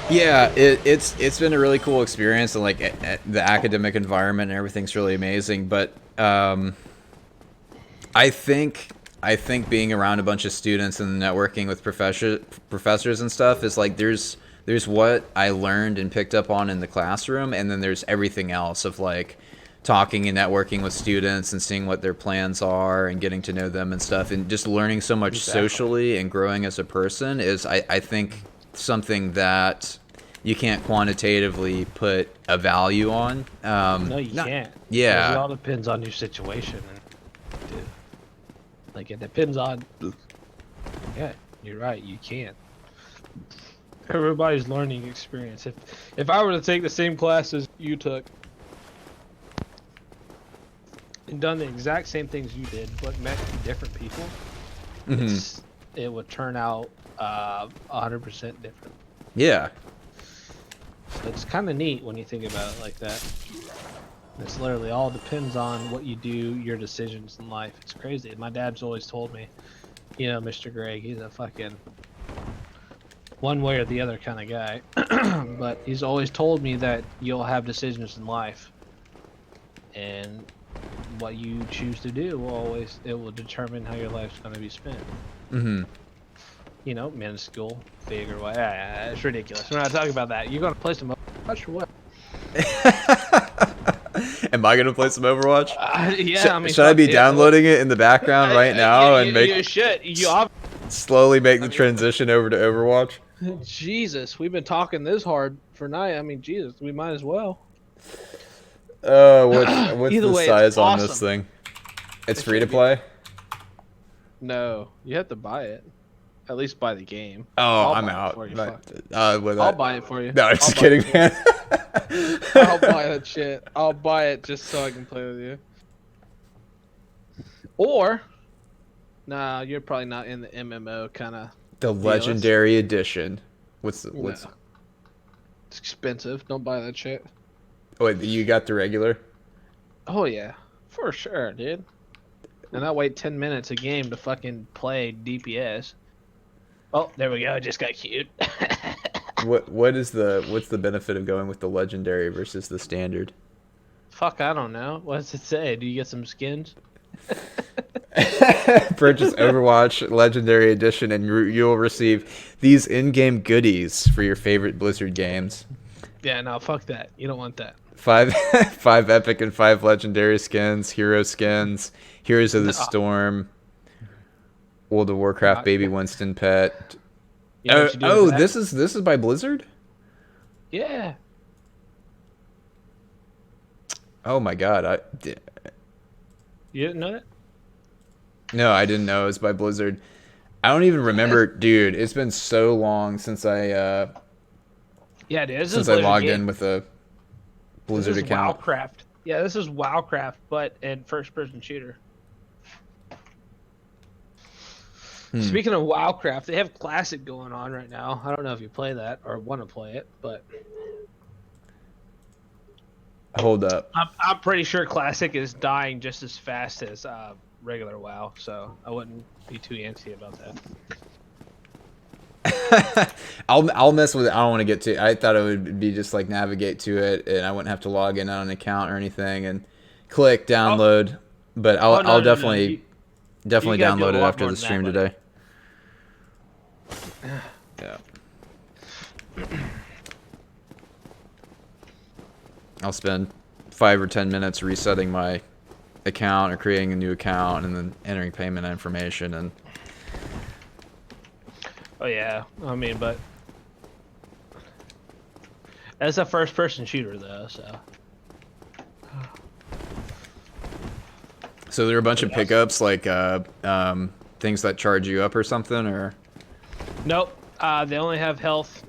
Yeah, it's been a really cool experience, and like the academic environment and everything's really amazing. But I think being around a bunch of students and networking with professors and stuff is like there's what I learned and picked up on in the classroom, and then there's everything else of like talking and networking with students and seeing what their plans are and getting to know them and stuff, and just learning so much socially and growing as a person is I think something that you can't quantitatively put a value on. No, you can't. Yeah. It all depends on your situation. And, dude, like, it depends on... Yeah, you're right. You can't. Everybody's learning experience. If I were to take the same class as you took and done the exact same things you did, but met different people, it would turn out 100% different. Yeah. So it's kind of neat when you think about it like that. It's literally all depends on what you do, your decisions in life. It's crazy. My dad's always told me, Mr. Greg, he's a fucking one way or the other kind of guy. But he's always told me that you'll have decisions in life. And what you choose to do will determine how your life's going to be spent. Minuscule, big, or what. It's ridiculous. We're not talking about that. You're going to play some Overwatch or what? Am I going to play some Overwatch? Yeah, should I be downloading it in the background right now and you should. Slowly make the transition over to Overwatch? Jesus, we've been talking this hard for night. I mean, Jesus, we might as well. What's Either the way, size it's on awesome. this thing? It's free to play? No, you have to buy it. At least buy the game. Oh, I'm out. I'll buy it for you. No, I'm just kidding, man. I'll buy that shit. I'll buy it just so I can play with you. Or, nah, you're probably not in the MMO kind of. The Legendary Edition. What's? No. It's expensive. Don't buy that shit. Oh, wait, you got the regular? Oh yeah, for sure, dude. And I wait 10 minutes a game to fucking play DPS. Oh, there we go. It just got cute. What's the benefit of going with the legendary versus the standard? Fuck, I don't know. What does it say? Do you get some skins? Purchase Overwatch Legendary Edition and you'll receive these in-game goodies for your favorite Blizzard games. Yeah, no, fuck that. You don't want that. 5 epic and 5 legendary skins, hero skins, Heroes of the Storm, World of Warcraft Baby Winston pet. This is by Blizzard? Yeah. Oh my god, You didn't know that? No, I didn't know it was by Blizzard. I don't even remember, dude. It's been so long since I logged in with a Blizzard account. WoWcraft. Yeah, this is WoWcraft, but in first-person shooter. Speaking of WoWcraft, they have Classic going on right now. I don't know if you play that or want to play it, but hold up. I'm pretty sure Classic is dying just as fast as regular WoW, so I wouldn't be too antsy about that. I'll mess with it. I don't want to get to. I thought it would be just like navigate to it, and I wouldn't have to log in on an account or anything, and click download. But I'll definitely download it after the stream today. Yeah. I'll spend 5 or 10 minutes resetting my account or creating a new account and then entering payment information and. Oh yeah, I mean, but it's a first-person shooter though, so. So there are a bunch of pickups, like things that charge you up or something, or? Nope. They only have health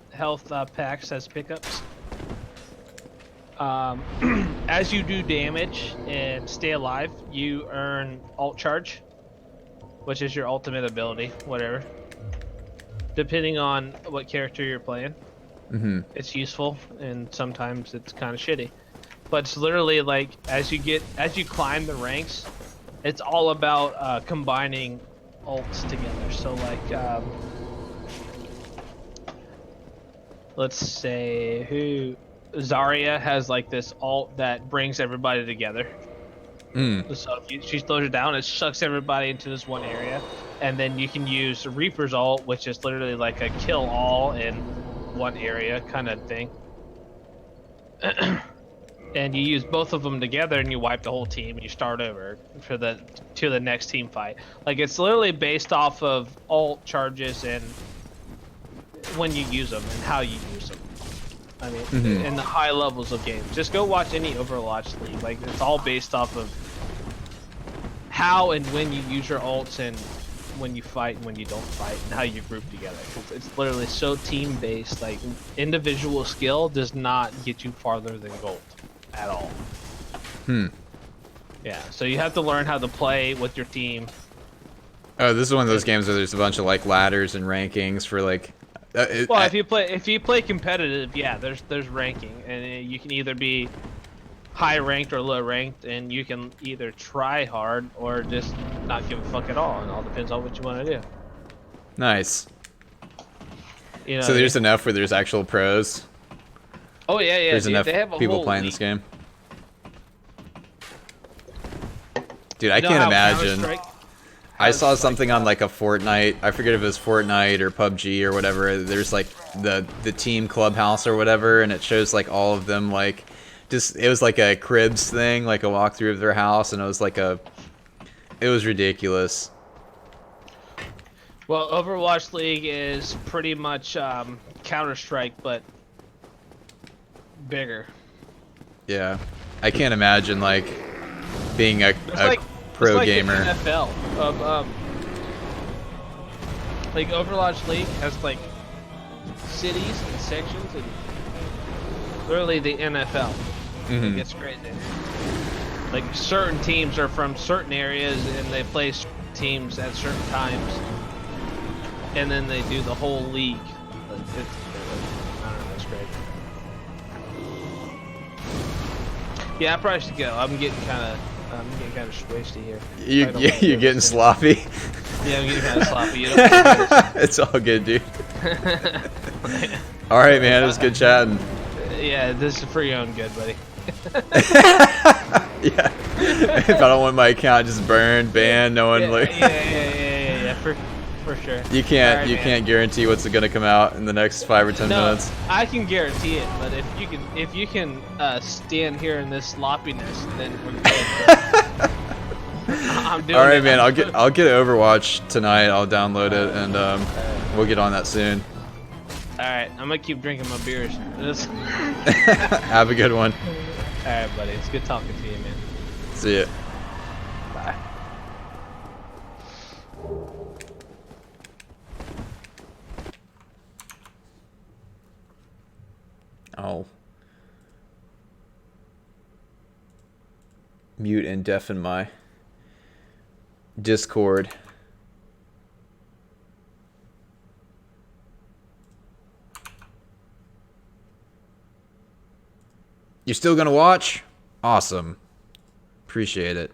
packs as pickups. As you do damage and stay alive, you earn alt charge, which is your ultimate ability, whatever. Depending on what character you're playing, it's useful, and sometimes it's kind of shitty. But it's literally like as you climb the ranks, it's all about combining ults together. So like, let's say Zarya has like this ult that brings everybody together. So if she slows it down, it sucks everybody into this one area, and then you can use Reaper's ult, which is literally like a kill all in one area kind of thing. And you use both of them together, and you wipe the whole team, and you start over to the next team fight. Like it's literally based off of ult charges and when you use them and how you use them. I mean, in the high levels of games. Just go watch any Overwatch League. Like it's all based off of how and when you use your ults and when you fight and when you don't fight and how you group together. It's literally so team based. Like individual skill does not get you farther than gold at all. Yeah, so you have to learn how to play with your team. Oh, this is one of those games where there's a bunch of like ladders and rankings for like. If you play competitive, yeah, there's ranking, and you can either be high ranked or low ranked, and you can either try hard or just not give a fuck at all. And it all depends on what you want to do. Nice. You know, So there's enough where there's actual pros. Oh yeah, yeah. There's dude, enough they have a people whole playing league. this game. Dude, I You know can't how imagine. Counter-Strike- I saw something on like a Fortnite. I forget if it was Fortnite or PUBG or whatever. There's like the team clubhouse or whatever, and it shows like all of them like just it was like a cribs thing, like a walkthrough of their house, and it was like it was ridiculous. Well, Overwatch League is pretty much Counter-Strike, but bigger. Yeah, I can't imagine like being a It's pro like gamer. The NFL of like Overwatch League has like cities and sections and literally the NFL. Like, it's crazy. Like certain teams are from certain areas and they play teams at certain times, and then they do the whole league. I don't know, it's crazy. Yeah, I probably should go. I'm getting kind of wasty here. You're getting sloppy. Yeah, I'm getting kind of sloppy. You know? It's all good, dude. All right, man. It was good chatting. Yeah, this is for your own good, buddy. Yeah. If I don't want my account just burned, banned, no one like. Yeah, for sure. You can't All right, you man. can't guarantee what's gonna come out in the next 5 or 10 No, minutes. I can guarantee it, but if you can stand here in this sloppiness, then we're good. I'm doing All right, it. man. I'll get Overwatch tonight. I'll download it and we'll get on that soon. All right, I'm gonna keep drinking my beers. Have a good one. All right, buddy. It's good talking to you, man. See ya. Bye. Oh. Mute and deafen my Discord. You're still gonna watch? Awesome. Appreciate it.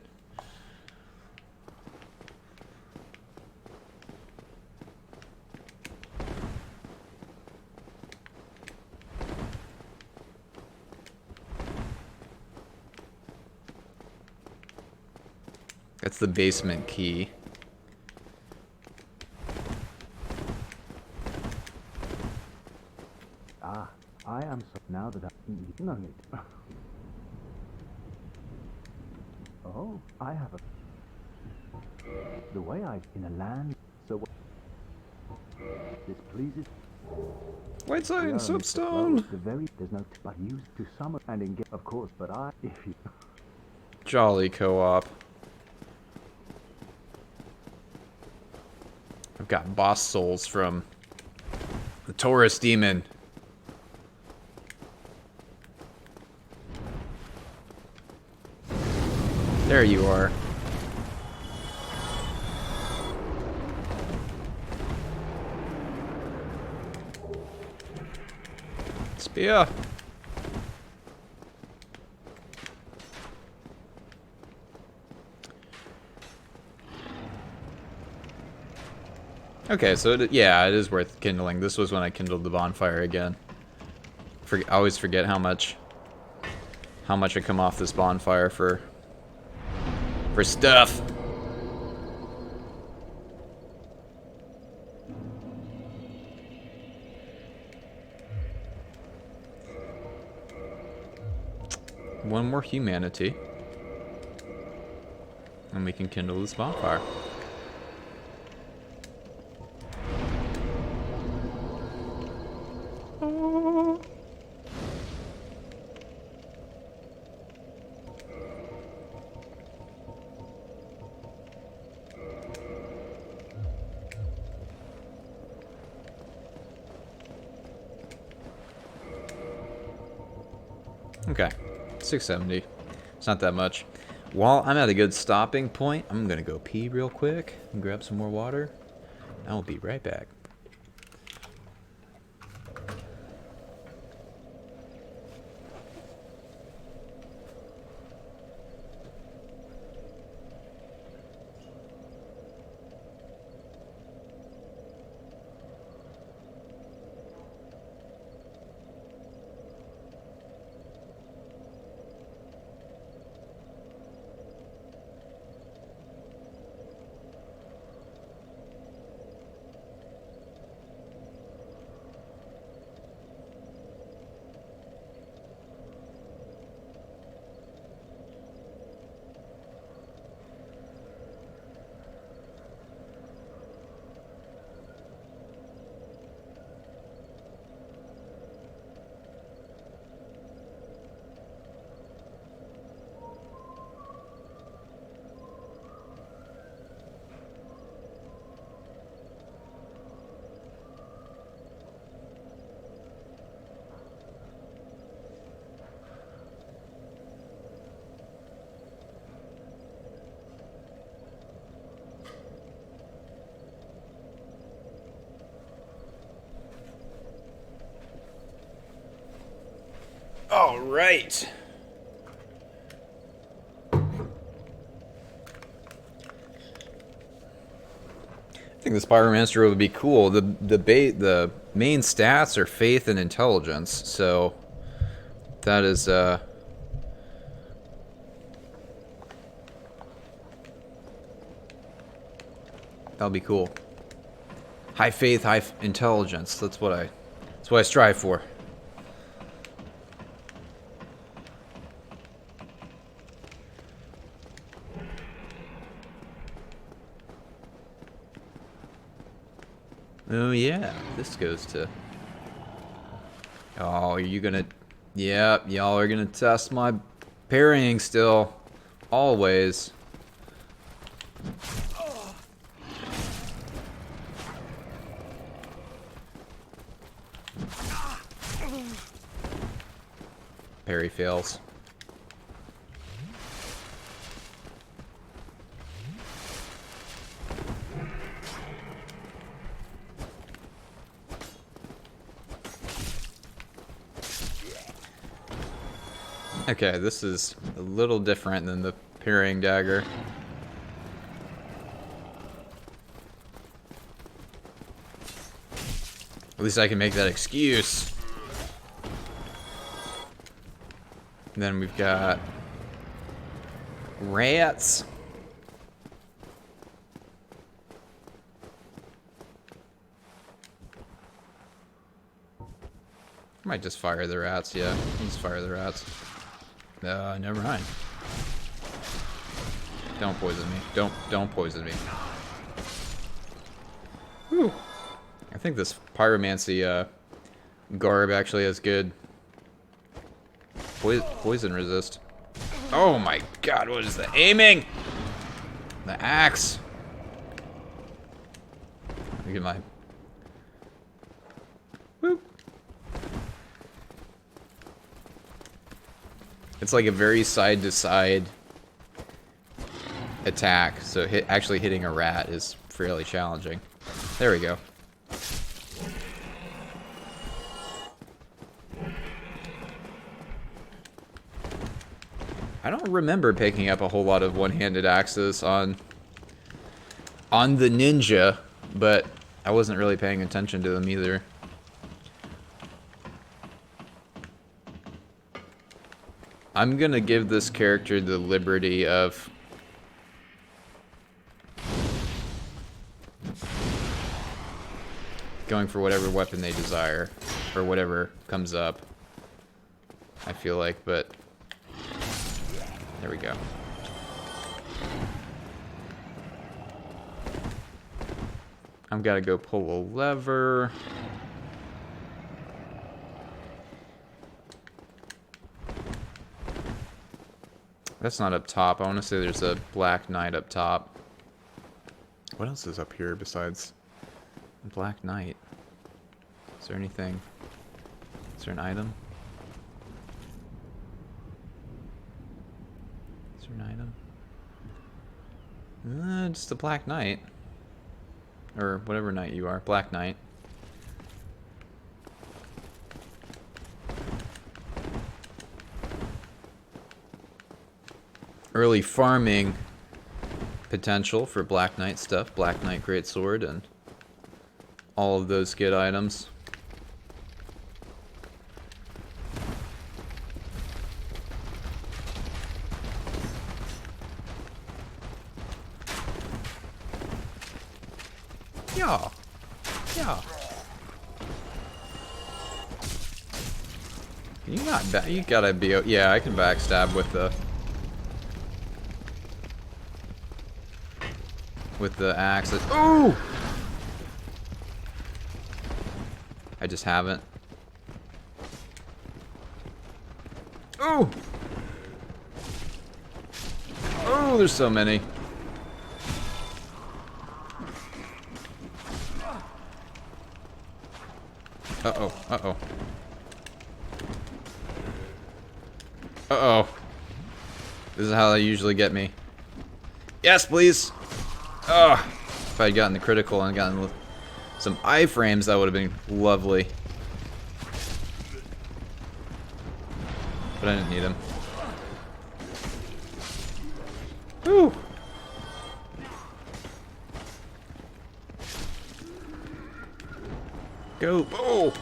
That's the basement key. I am so now that I've eaten on it. Oh, I have a the way I in a land so this pleases White side and we are amidst the flow soapstone. of the very there's no but used to summer and engage of course but I if you Jolly co-op. I've got boss souls from the Taurus Demon. There you are. Spear. Okay, so yeah, it is worth kindling. This was when I kindled the bonfire again. I always forget how much I come off this bonfire for stuff. One more humanity, and we can kindle this bonfire. Okay, 670. It's not that much. While I'm at a good stopping point, I'm gonna go pee real quick and grab some more water. I will be right back. All right. I think this Pyromancer would be cool. The main stats are faith and intelligence, so that is that'll be cool. High faith, high intelligence. That's what I strive for. Oh yeah, this goes to... Oh, are you gonna... Yep, y'all are gonna test my parrying still. Always. Parry fails. Okay, this is a little different than the parrying dagger. At least I can make that excuse. And then we've got rats. Might just fire the rats, yeah. Just fire the rats. Never mind. Don't poison me. Don't poison me. Whew. I think this pyromancy garb actually has good poison resist. Oh my god, what is the aiming? The axe. Look at my... Whoop. It's like a very side-to-side attack, so actually hitting a rat is fairly challenging. There we go. I don't remember picking up a whole lot of one-handed axes on the ninja, but I wasn't really paying attention to them either. I'm gonna give this character the liberty of going for whatever weapon they desire, or whatever comes up, I feel like, but there we go. I've got to go pull a lever. That's not up top. I want to say there's a Black Knight up top. What else is up here besides Black Knight? Is there anything? Is there an item? Is there an item? Just a Black Knight. Or whatever knight you are. Black Knight. Early farming potential for Black Knight stuff. Black Knight Greatsword and all of those good items. Yeah. Yeah. Can you not you gotta be... Yeah, I can backstab with the axe. Ooh! I just haven't. Ooh! Oh, there's so many. Uh-oh, uh-oh. Uh-oh. This is how they usually get me. Yes, please! Ugh. If I had gotten the critical and gotten some iframes, that would have been lovely. But I didn't need them. Whew! Go! Oh!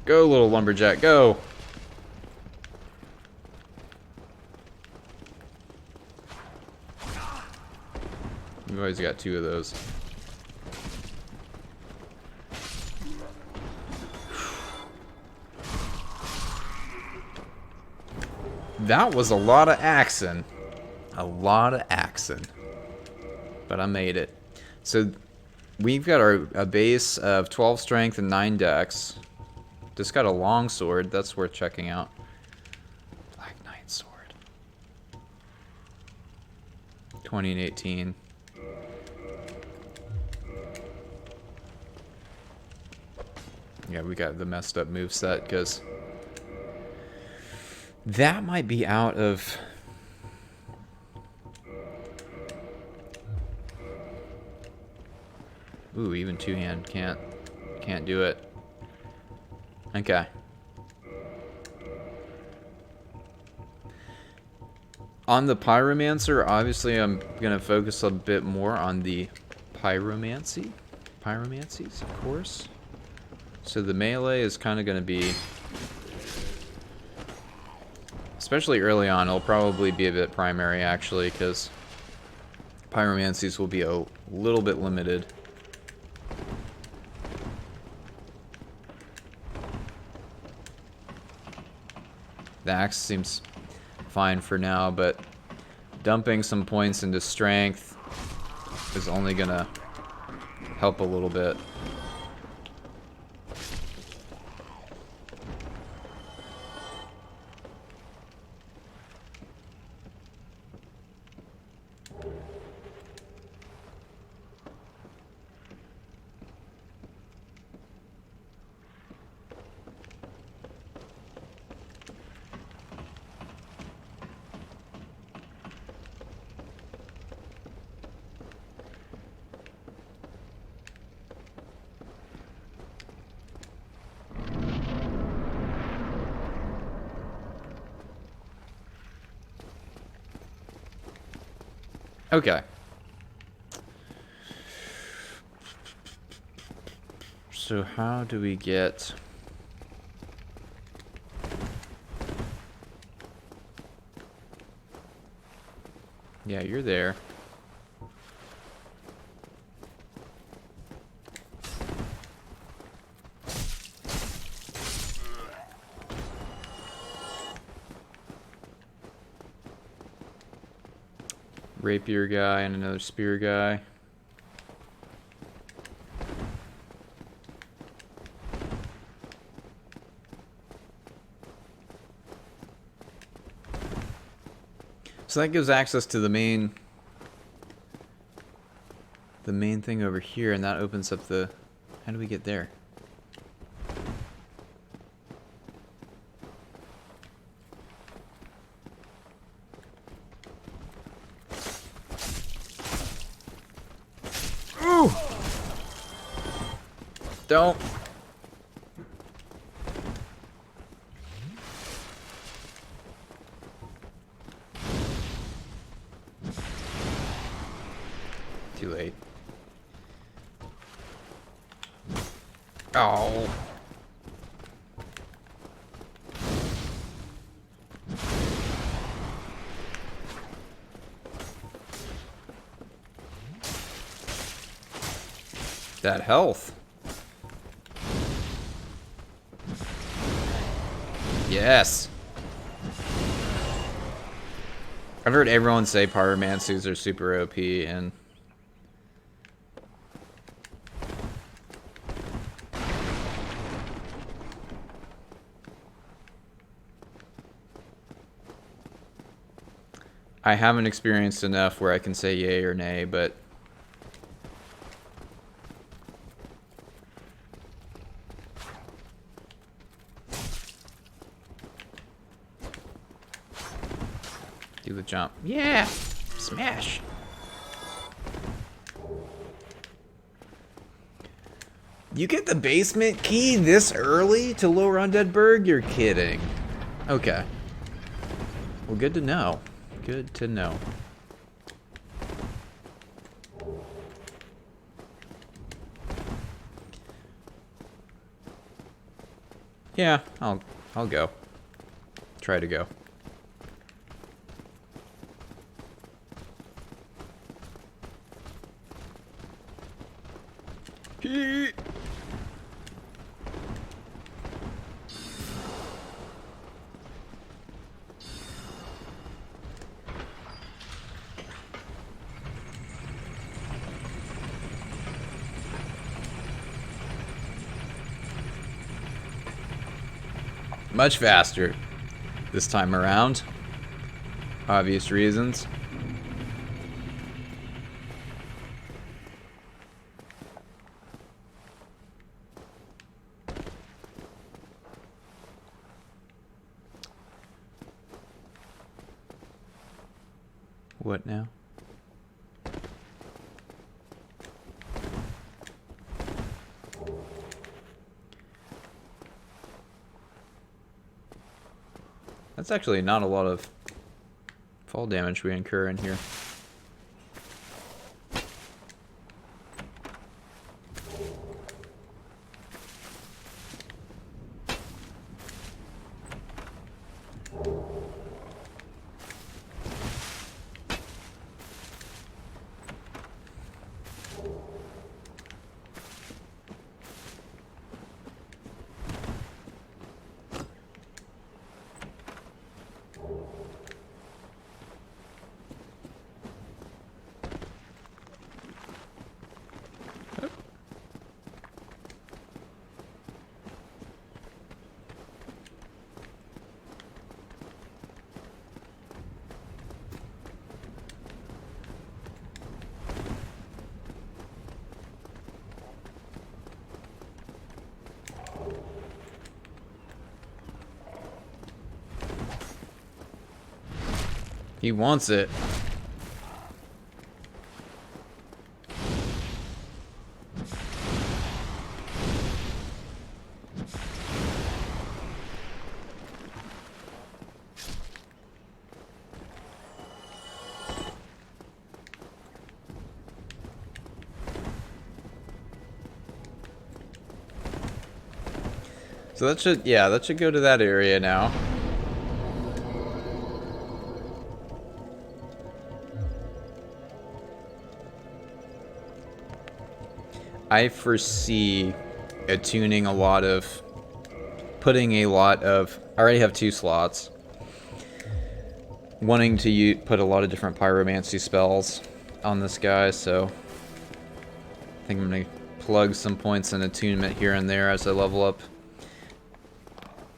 Go, little lumberjack, go! We've always got two of those. That was a lot of axing. A lot of axing. But I made it. So we've got a base of 12 strength and 9 dex. Just got a long sword. That's worth checking out. Black Knight sword. 20 and 18. Yeah, we got the messed up moveset because that might be out of... Ooh, even two-hand can't do it. Okay. On the Pyromancer, obviously I'm going to focus a bit more on the Pyromancy. Pyromancies, of course. So the melee is kind of going to be... Especially early on, it'll probably be a bit primary, actually, because Pyromancies will be a little bit limited. The axe seems fine for now, but dumping some points into strength is only gonna help a little bit. Okay. So how do we get... Yeah, you're there. Rapier guy and another spear guy. So that gives access to the main thing over here, and that opens up the... How do we get there? Ooh! Don't. Too late. Oh. That health. Yes. I've heard everyone say pyromancies are super OP, and I haven't experienced enough where I can say yay or nay, but do the jump. Yeah! Smash! You get the basement key this early to Lower Undead Burg? You're kidding. Okay. Well, good to know. Good to know. Yeah, I'll go. Try to go. Much faster this time around. Obvious reasons. What now? That's actually not a lot of fall damage we incur in here. He wants it. So that should, yeah, that should go to that area now. I foresee attuning a lot of, putting a lot of, I already have 2 slots. Wanting to put a lot of different pyromancy spells on this guy, so I think I'm going to plug some points in attunement here and there as I level up.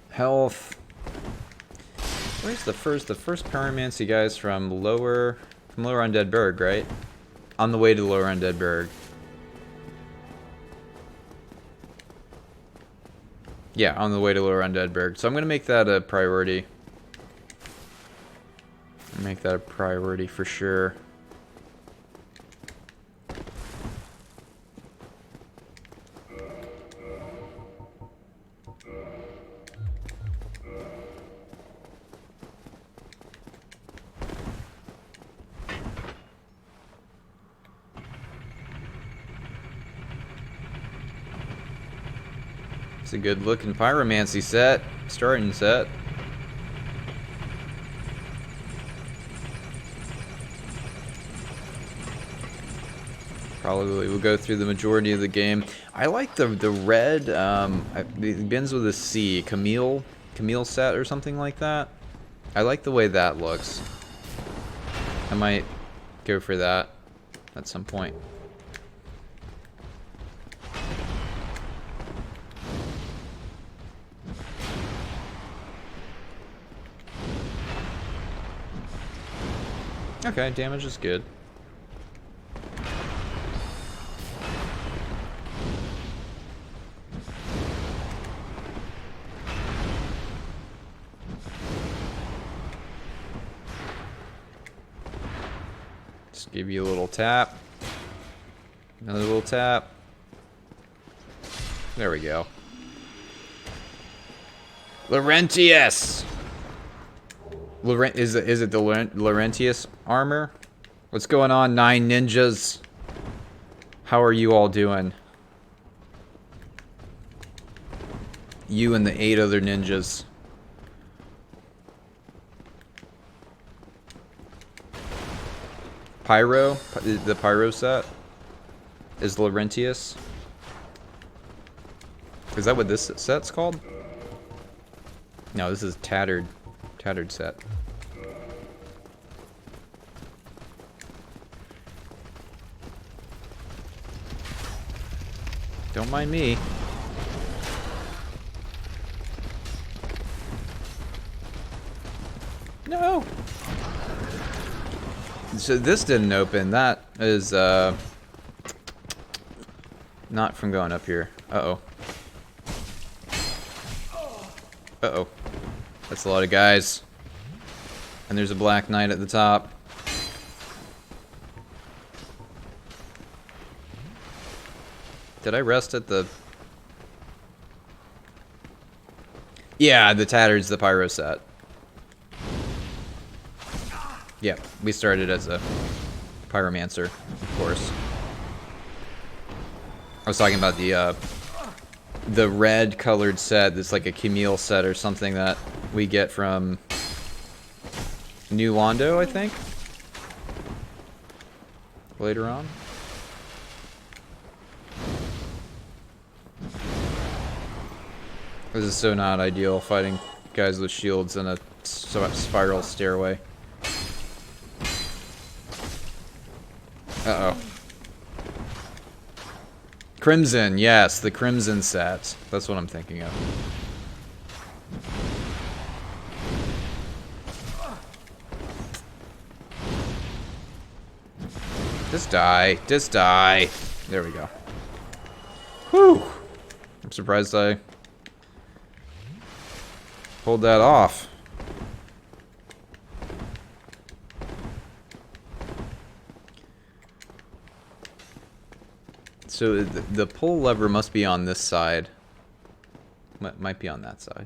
Health. Where's the first pyromancy guys from lower Undead Berg, right? On the way to lower Undead Berg. Yeah, on the way to lower Undead Berg. So I'm gonna make that a priority. Make that a priority for sure. It's a good looking pyromancy set, starting set. Probably will go through the majority of the game. I like the red, it begins with a C, Camille set or something like that. I like the way that looks. I might go for that at some point. Okay, damage is good. Just give you a little tap. Another little tap. There we go. Laurentius! Is it the Laurentius armor? What's going on, 9 ninjas? How are you all doing? You and the 8 other ninjas. Pyro? The Pyro set? Is Laurentius? Is that what this set's called? No, this is Tattered set. Don't mind me. No! So this didn't open. That is, not from going up here. Uh-oh. Uh-oh. That's a lot of guys. And there's a Black Knight at the top. Did I rest at the... Yeah, the Tattered's the Pyro set. Yeah, we started as a Pyromancer, of course. I was talking about the red colored set that's like a Camille set or something that we get from New Londo, I think, later on. This is so not ideal, fighting guys with shields in a spiral stairway. Uh-oh. Crimson, yes, the Crimson set. That's what I'm thinking of. Just die. Just die. There we go. Whew. I'm surprised I pulled that off. So the pull lever must be on this side. Might be on that side.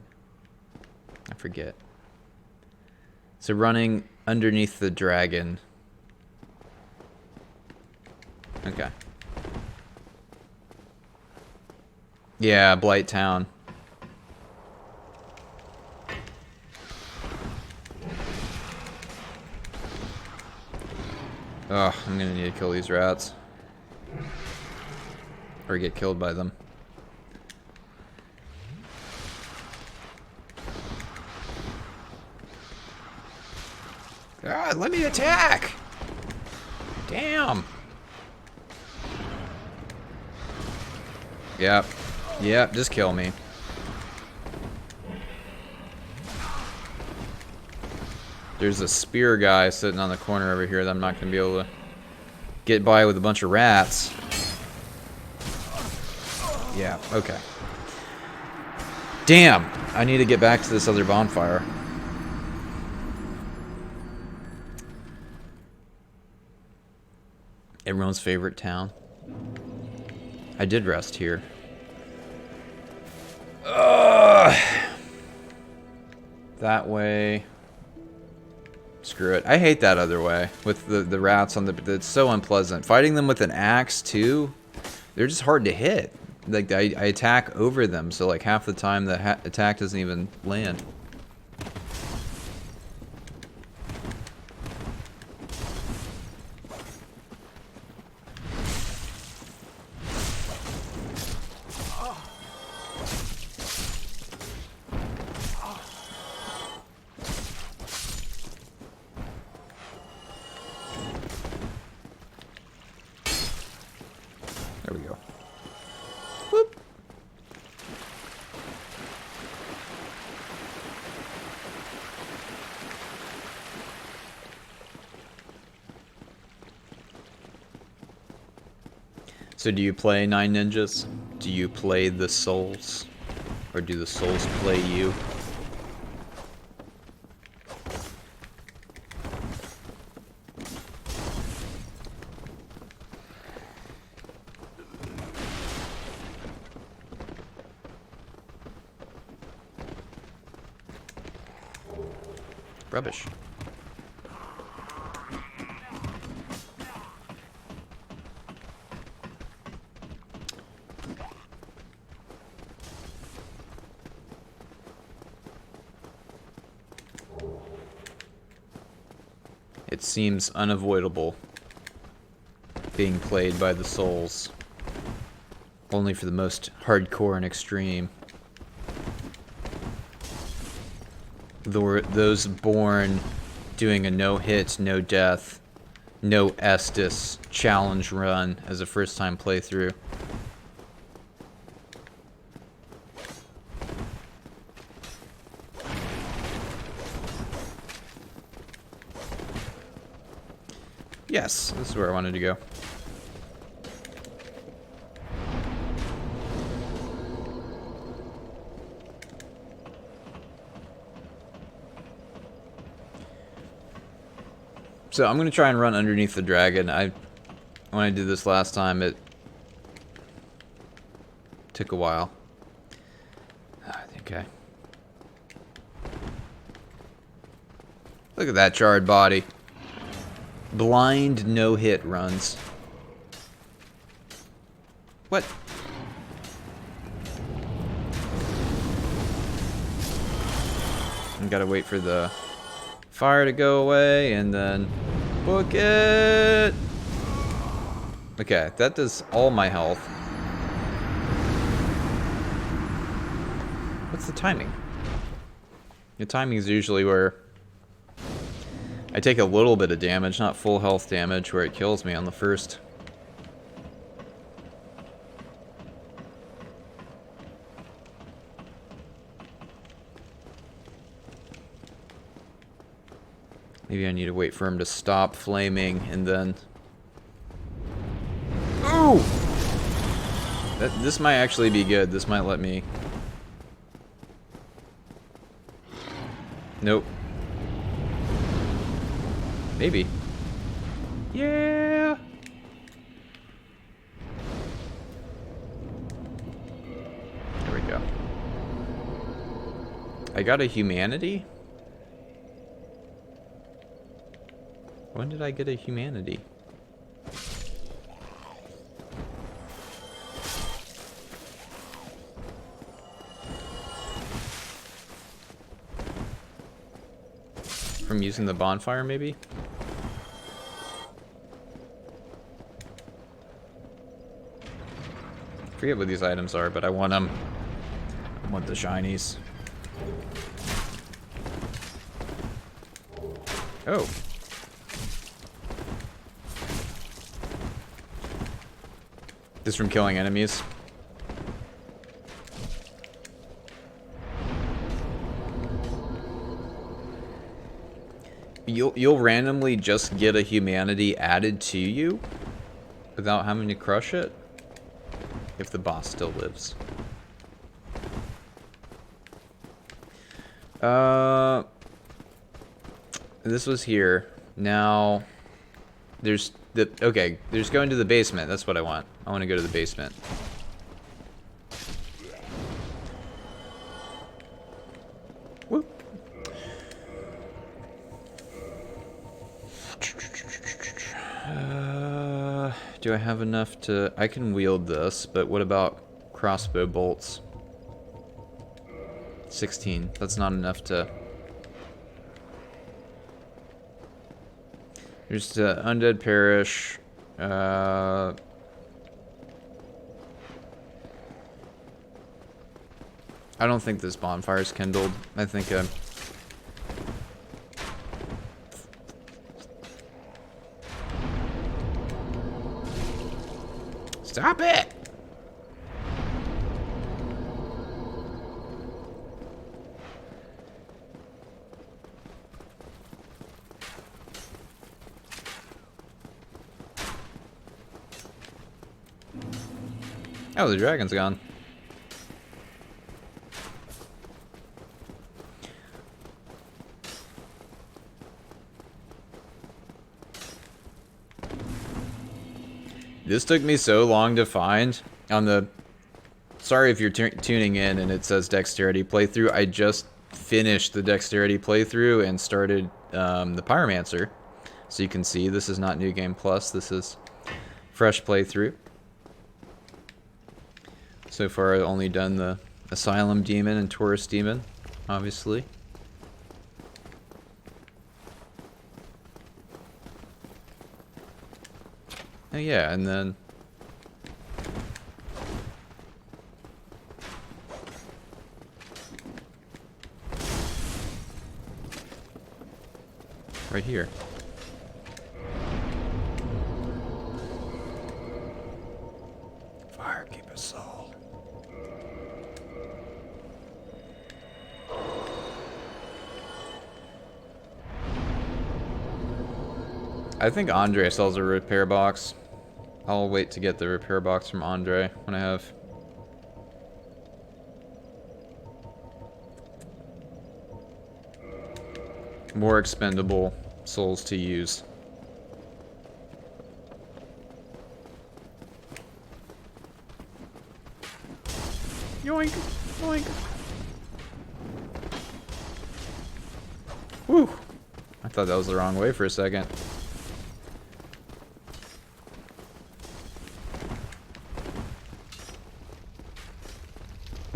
I forget. So running underneath the dragon. Okay. Yeah, Blight Town. Ugh, I'm gonna need to kill these rats. Or get killed by them. God, let me attack! Damn! Yep. Yep, just kill me. There's a spear guy sitting on the corner over here that I'm not going to be able to get by with a bunch of rats. Yeah, okay. Damn! I need to get back to this other bonfire. Everyone's favorite town. I did rest here. That way. Screw it. I hate that other way with the rats on the. It's so unpleasant. Fighting them with an axe too. They're just hard to hit. Like I attack over them, so like half the time the attack doesn't even land. There we go. Whoop. So do you play Nine Ninjas? Do you play the souls? Or do the souls play you? Rubbish. It seems unavoidable being played by the souls. Only for the most hardcore and extreme. Those born doing a no-hit, no-death, no Estus challenge run as a first-time playthrough. Yes, this is where I wanted to go. So I'm going to try and run underneath the dragon. When I did this last time, it took a while. I think Look at that charred body. Blind no-hit runs. What? I gotta wait for the fire to go away and then book it. Okay, that does all my health. What's the timing? The timing is usually where I take a little bit of damage, not full health damage, where it kills me on the first. Maybe I need to wait for him to stop flaming and then... Ooh! This might actually be good. This might let me... Nope. Maybe. Yeah! There we go. I got a humanity? When did I get a humanity? From using the bonfire, maybe? Forget what these items are, but I want them. I want the shinies. Oh. This from killing enemies. You'll randomly just get a humanity added to you without having to crush it if the boss still lives. This was here. Now there's there's going to the basement. That's what I want. I want to go to the basement. Woo. Do I have enough to... I can wield this, but what about crossbow bolts? 16. That's not enough to... There's the Undead Parish. I don't think this bonfire's kindled. I think Stop it! Oh, the dragon's gone. This took me so long to find on the... Sorry if you're tuning in and it says dexterity playthrough. I just finished the dexterity playthrough and started the Pyromancer. So you can see this is not New Game Plus. This is fresh playthrough. So far I've only done the Asylum Demon and Tourist Demon, obviously. Oh yeah, and then... right here. Firekeeper soul. I think Andre sells a repair box. I'll wait to get the repair box from Andre when I have... more expendable souls to use. Yoink! Yoink! Whew! I thought that was the wrong way for a second.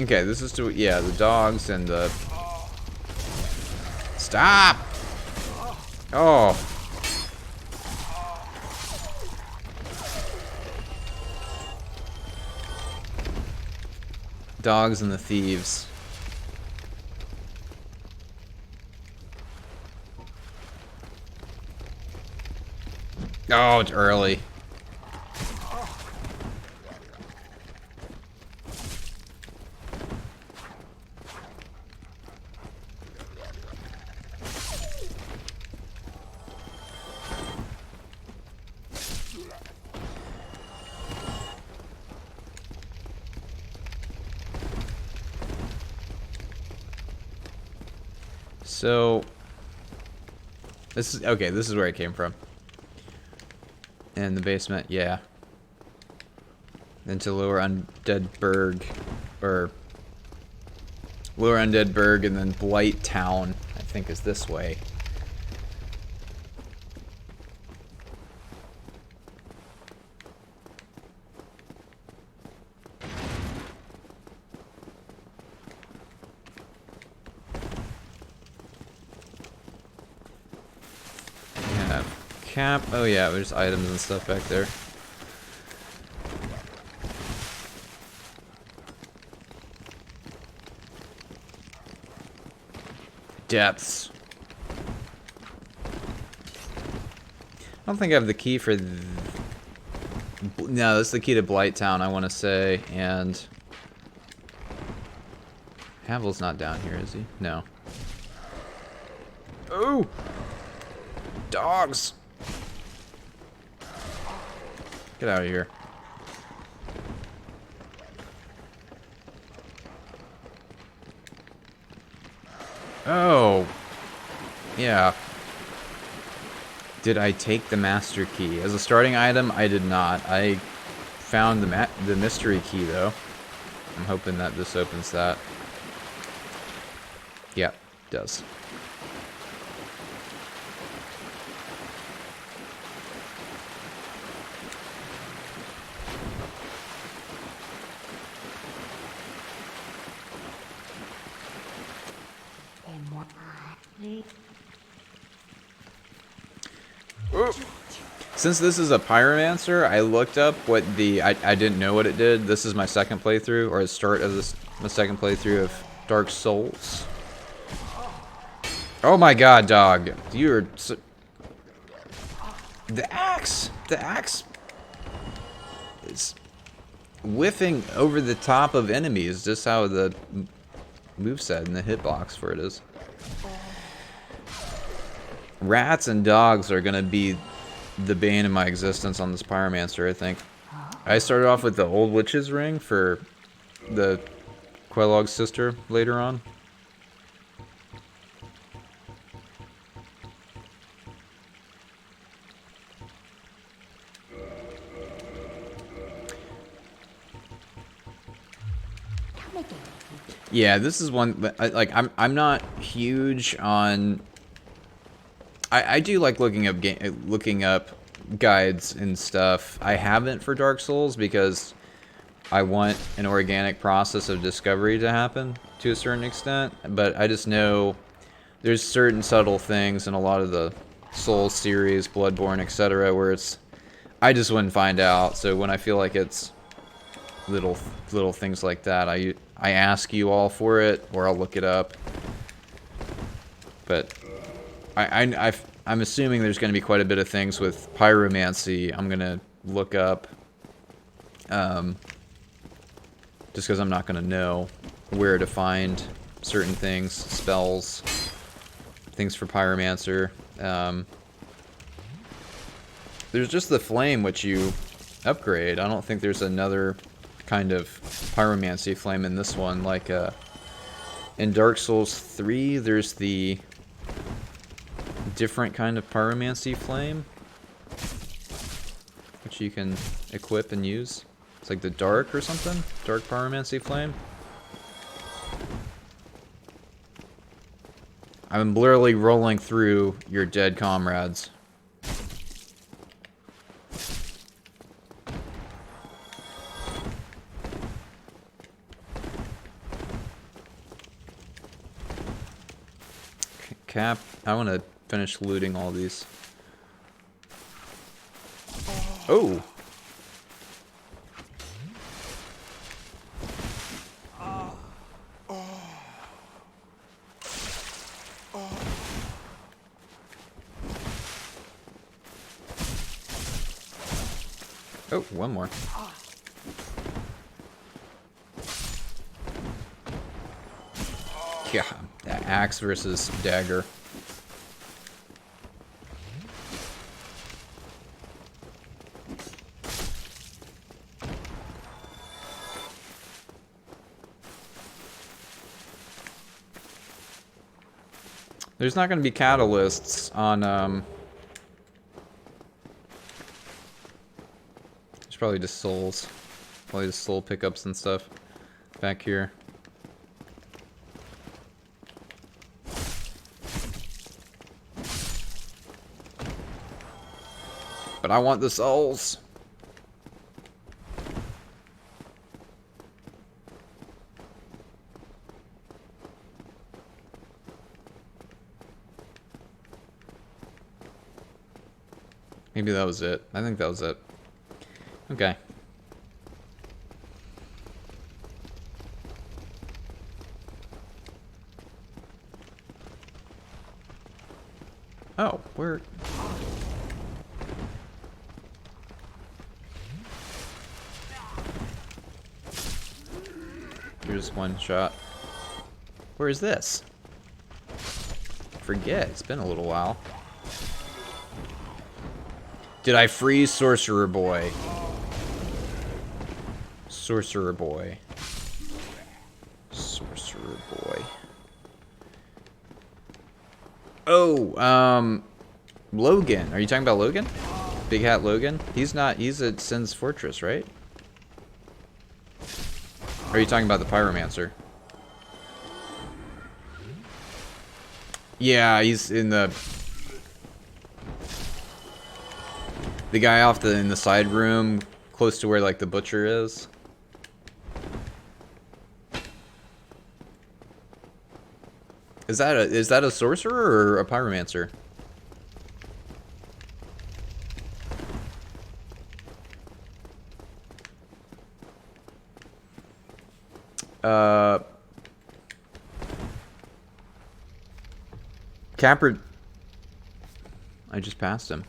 Okay, this is to... yeah, the dogs and the... Stop! Oh. Dogs and the thieves. Oh, it's early. So, this is, okay, this is where I came from. In the basement, yeah. Into Lower Undead Burg, or Lower Undead Burg, and then Blight Town, I think is this way. Cap. Oh yeah, there's items and stuff back there. depths. I don't think I have the key for... No, that's the key to Blighttown, I want to say, and... Havel's not down here, is he? No. Oh! Dogs! Get out of here. Oh! Yeah. Did I take the master key? As a starting item, I did not. I found the mystery key, though. I'm hoping that this opens that. Yeah, it does. Since this is a Pyromancer, I looked up what the... I didn't know what it did. This is my second playthrough, or the start of my second playthrough of Dark Souls. Oh my god, dog. You're... So... The axe! The axe... is whiffing over the top of enemies, just how the moveset and the hitbox for it is. Rats and dogs are gonna be the bane of my existence on this Pyromancer, I think. I started off with the Old Witch's Ring for the Quelog's sister later on. Yeah, this is one that, like, I'm not huge on... I do like looking up guides and stuff. I haven't for Dark Souls because I want an organic process of discovery to happen to a certain extent. But I just know there's certain subtle things in a lot of the Souls series, Bloodborne, etc., where it's I just wouldn't find out. So when I feel like it's little things like that, I ask you all for it, or I'll look it up. But I'm assuming there's going to be quite a bit of things with Pyromancy I'm going to look up. Just because I'm not going to know where to find certain things, spells, things for Pyromancer. There's just the flame which you upgrade. I don't think there's another kind of Pyromancy flame in this one. Like in Dark Souls 3, there's the different kind of Pyromancy flame, which you can equip and use. It's like the dark or something? Dark Pyromancy flame? I'm literally rolling through your dead comrades. Cap, I want to finish looting all these. Oh! Oh, one more. Yeah, that axe versus dagger. There's not going to be catalysts on, It's probably just souls. Probably just soul pickups and stuff back here. But I want the souls. Maybe that was it. I think that was it. Okay. Oh, where? Here's one shot. Where is this? Forget, it's been a little while. Did I freeze Sorcerer Boy? Sorcerer Boy. Sorcerer Boy. Oh, Logan. Are you talking about Logan? Big Hat Logan? He's not, he's at Sin's Fortress, right? Or are you talking about the Pyromancer? Yeah, he's in the guy off in the side room, close to where like the butcher is. Is that a sorcerer or a pyromancer? Capra. I just passed him.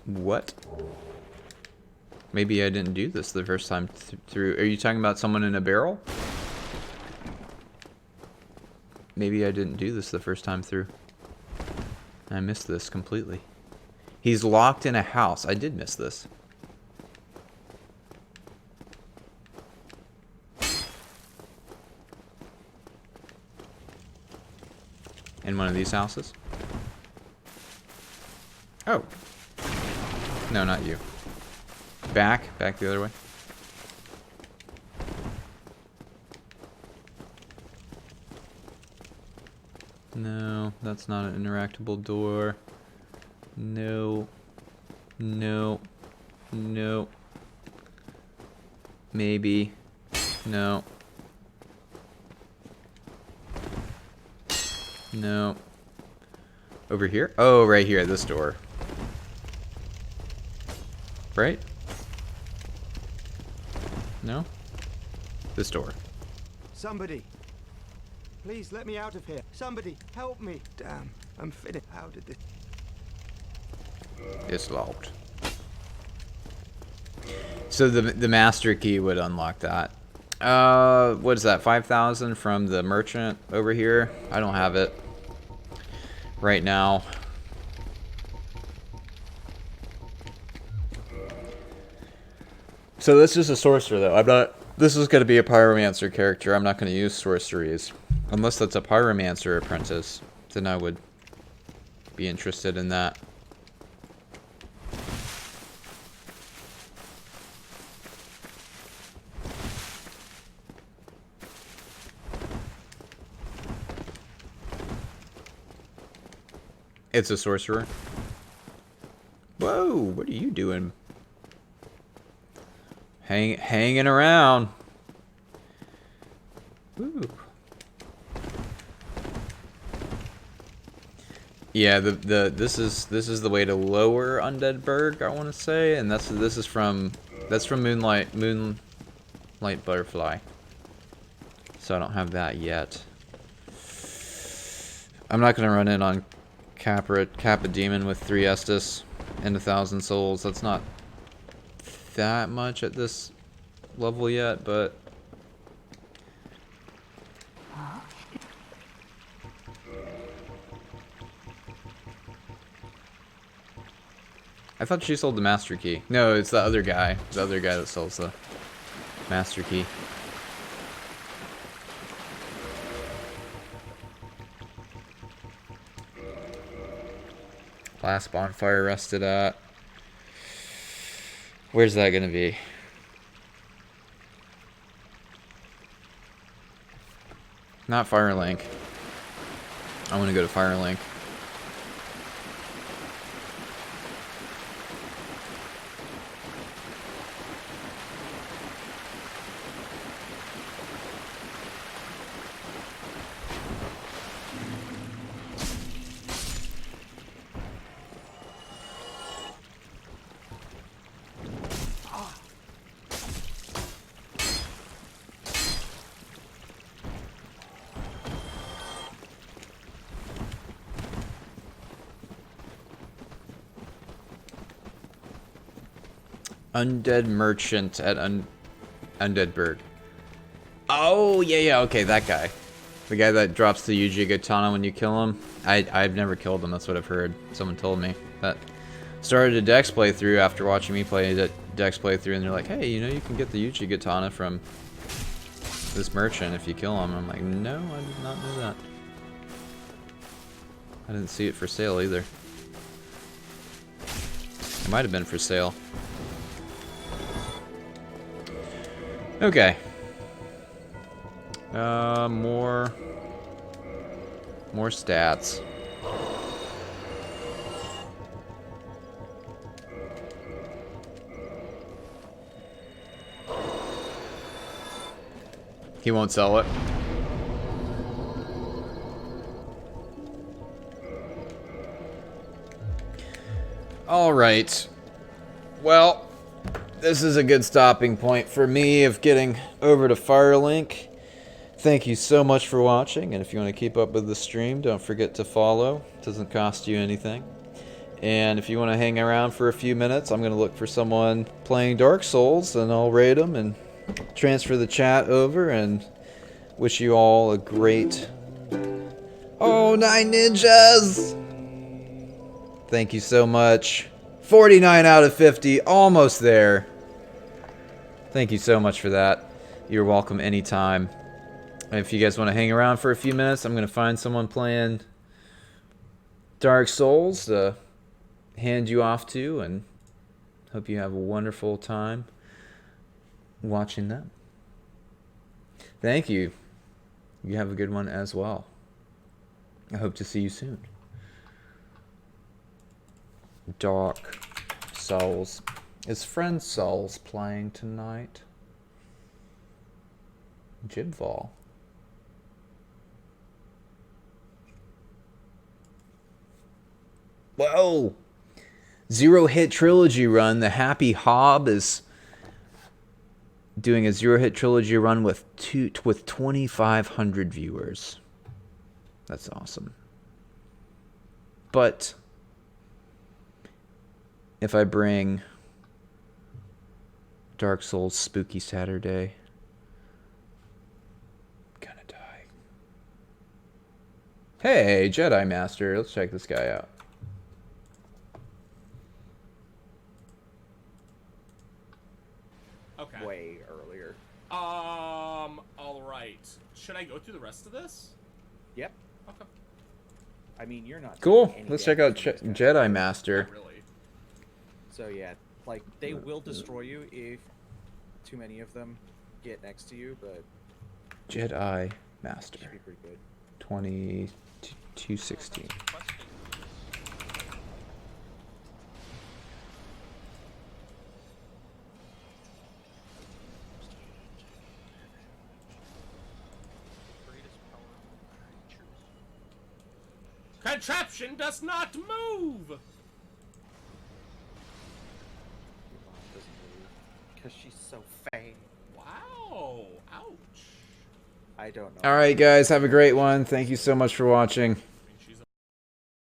What? Maybe I didn't do this the first time through. Are you talking about someone in a barrel? Maybe I didn't do this the first time through. I missed this completely. He's locked in a house. I did miss this. In one of these houses? Oh. No, not you. Back the other way. No, that's not an interactable door. No. No. No. Maybe. No. No. Over here? Oh, right here, this door. Right? No? This door. Somebody. Please let me out of here. Somebody, help me. Damn, I'm finished. How did this... It's locked. So the master key would unlock that. What is that? 5,000 from the merchant over here? I don't have it right now. So this is a sorcerer though. I'm not. This is going to be a pyromancer character. I'm not going to use sorceries unless that's a pyromancer apprentice. Then I would be interested in that. It's a sorcerer. Whoa, what are you doing? Hanging around. Ooh. Yeah, this is the way to lower Undead Berg, I want to say, and that's from Moonlight Butterfly. So I don't have that yet. I'm not gonna run in on Kappa Demon with 3 Estus and 1,000 souls. That's not that much at this level yet, but I thought she sold the master key. No, it's the other guy. The other guy that sells the master key. Last bonfire rested at. Where's that gonna be? Not Firelink. I want to go to Firelink. Undead merchant at Undead Bird. Oh, yeah, okay, that guy. The guy that drops the Yuji Katana when you kill him. I've never killed him, that's what I've heard. Someone told me. That started a Dex playthrough after watching me play a Dex playthrough, and they're like, hey, you know, you can get the Yuji Katana from this merchant if you kill him. I'm like, no, I did not know that. I didn't see it for sale either. It might have been for sale. Okay. More stats. He won't sell it. All right. Well, this is a good stopping point for me of getting over to Firelink. Thank you so much for watching, and if you want to keep up with the stream, don't forget to follow. It doesn't cost you anything. And if you want to hang around for a few minutes, I'm going to look for someone playing Dark Souls, and I'll raid them and transfer the chat over, and wish you all a great... Oh, 9 ninjas! Thank you so much. 49 out of 50, almost there. Thank you so much for that. You're welcome anytime. If you guys want to hang around for a few minutes, I'm going to find someone playing Dark Souls to hand you off to, and hope you have a wonderful time watching them. Thank you. You have a good one as well. I hope to see you soon. Dark Souls. Is Friend Souls playing tonight? Jibval. Whoa! 0-hit trilogy run. The Happy Hob is doing a 0-hit trilogy run with 2,500 viewers. That's awesome. But if I bring Dark Souls Spooky Saturday, I'm gonna die. Hey, Jedi Master, let's check this guy out. Okay. Way earlier. All right. Should I go through the rest of this? Yep. Okay. I mean, you're not. Cool. taking any Let's check out damage from these guys. Jedi Master. Not really. So yeah, like they will destroy you if too many of them get next to you, but Jedi it Master. should be pretty good. 2216. Contraption does not move! Because she's so fast. Wow. Ouch. I don't know. All right, guys, have a great one. Thank you so much for watching.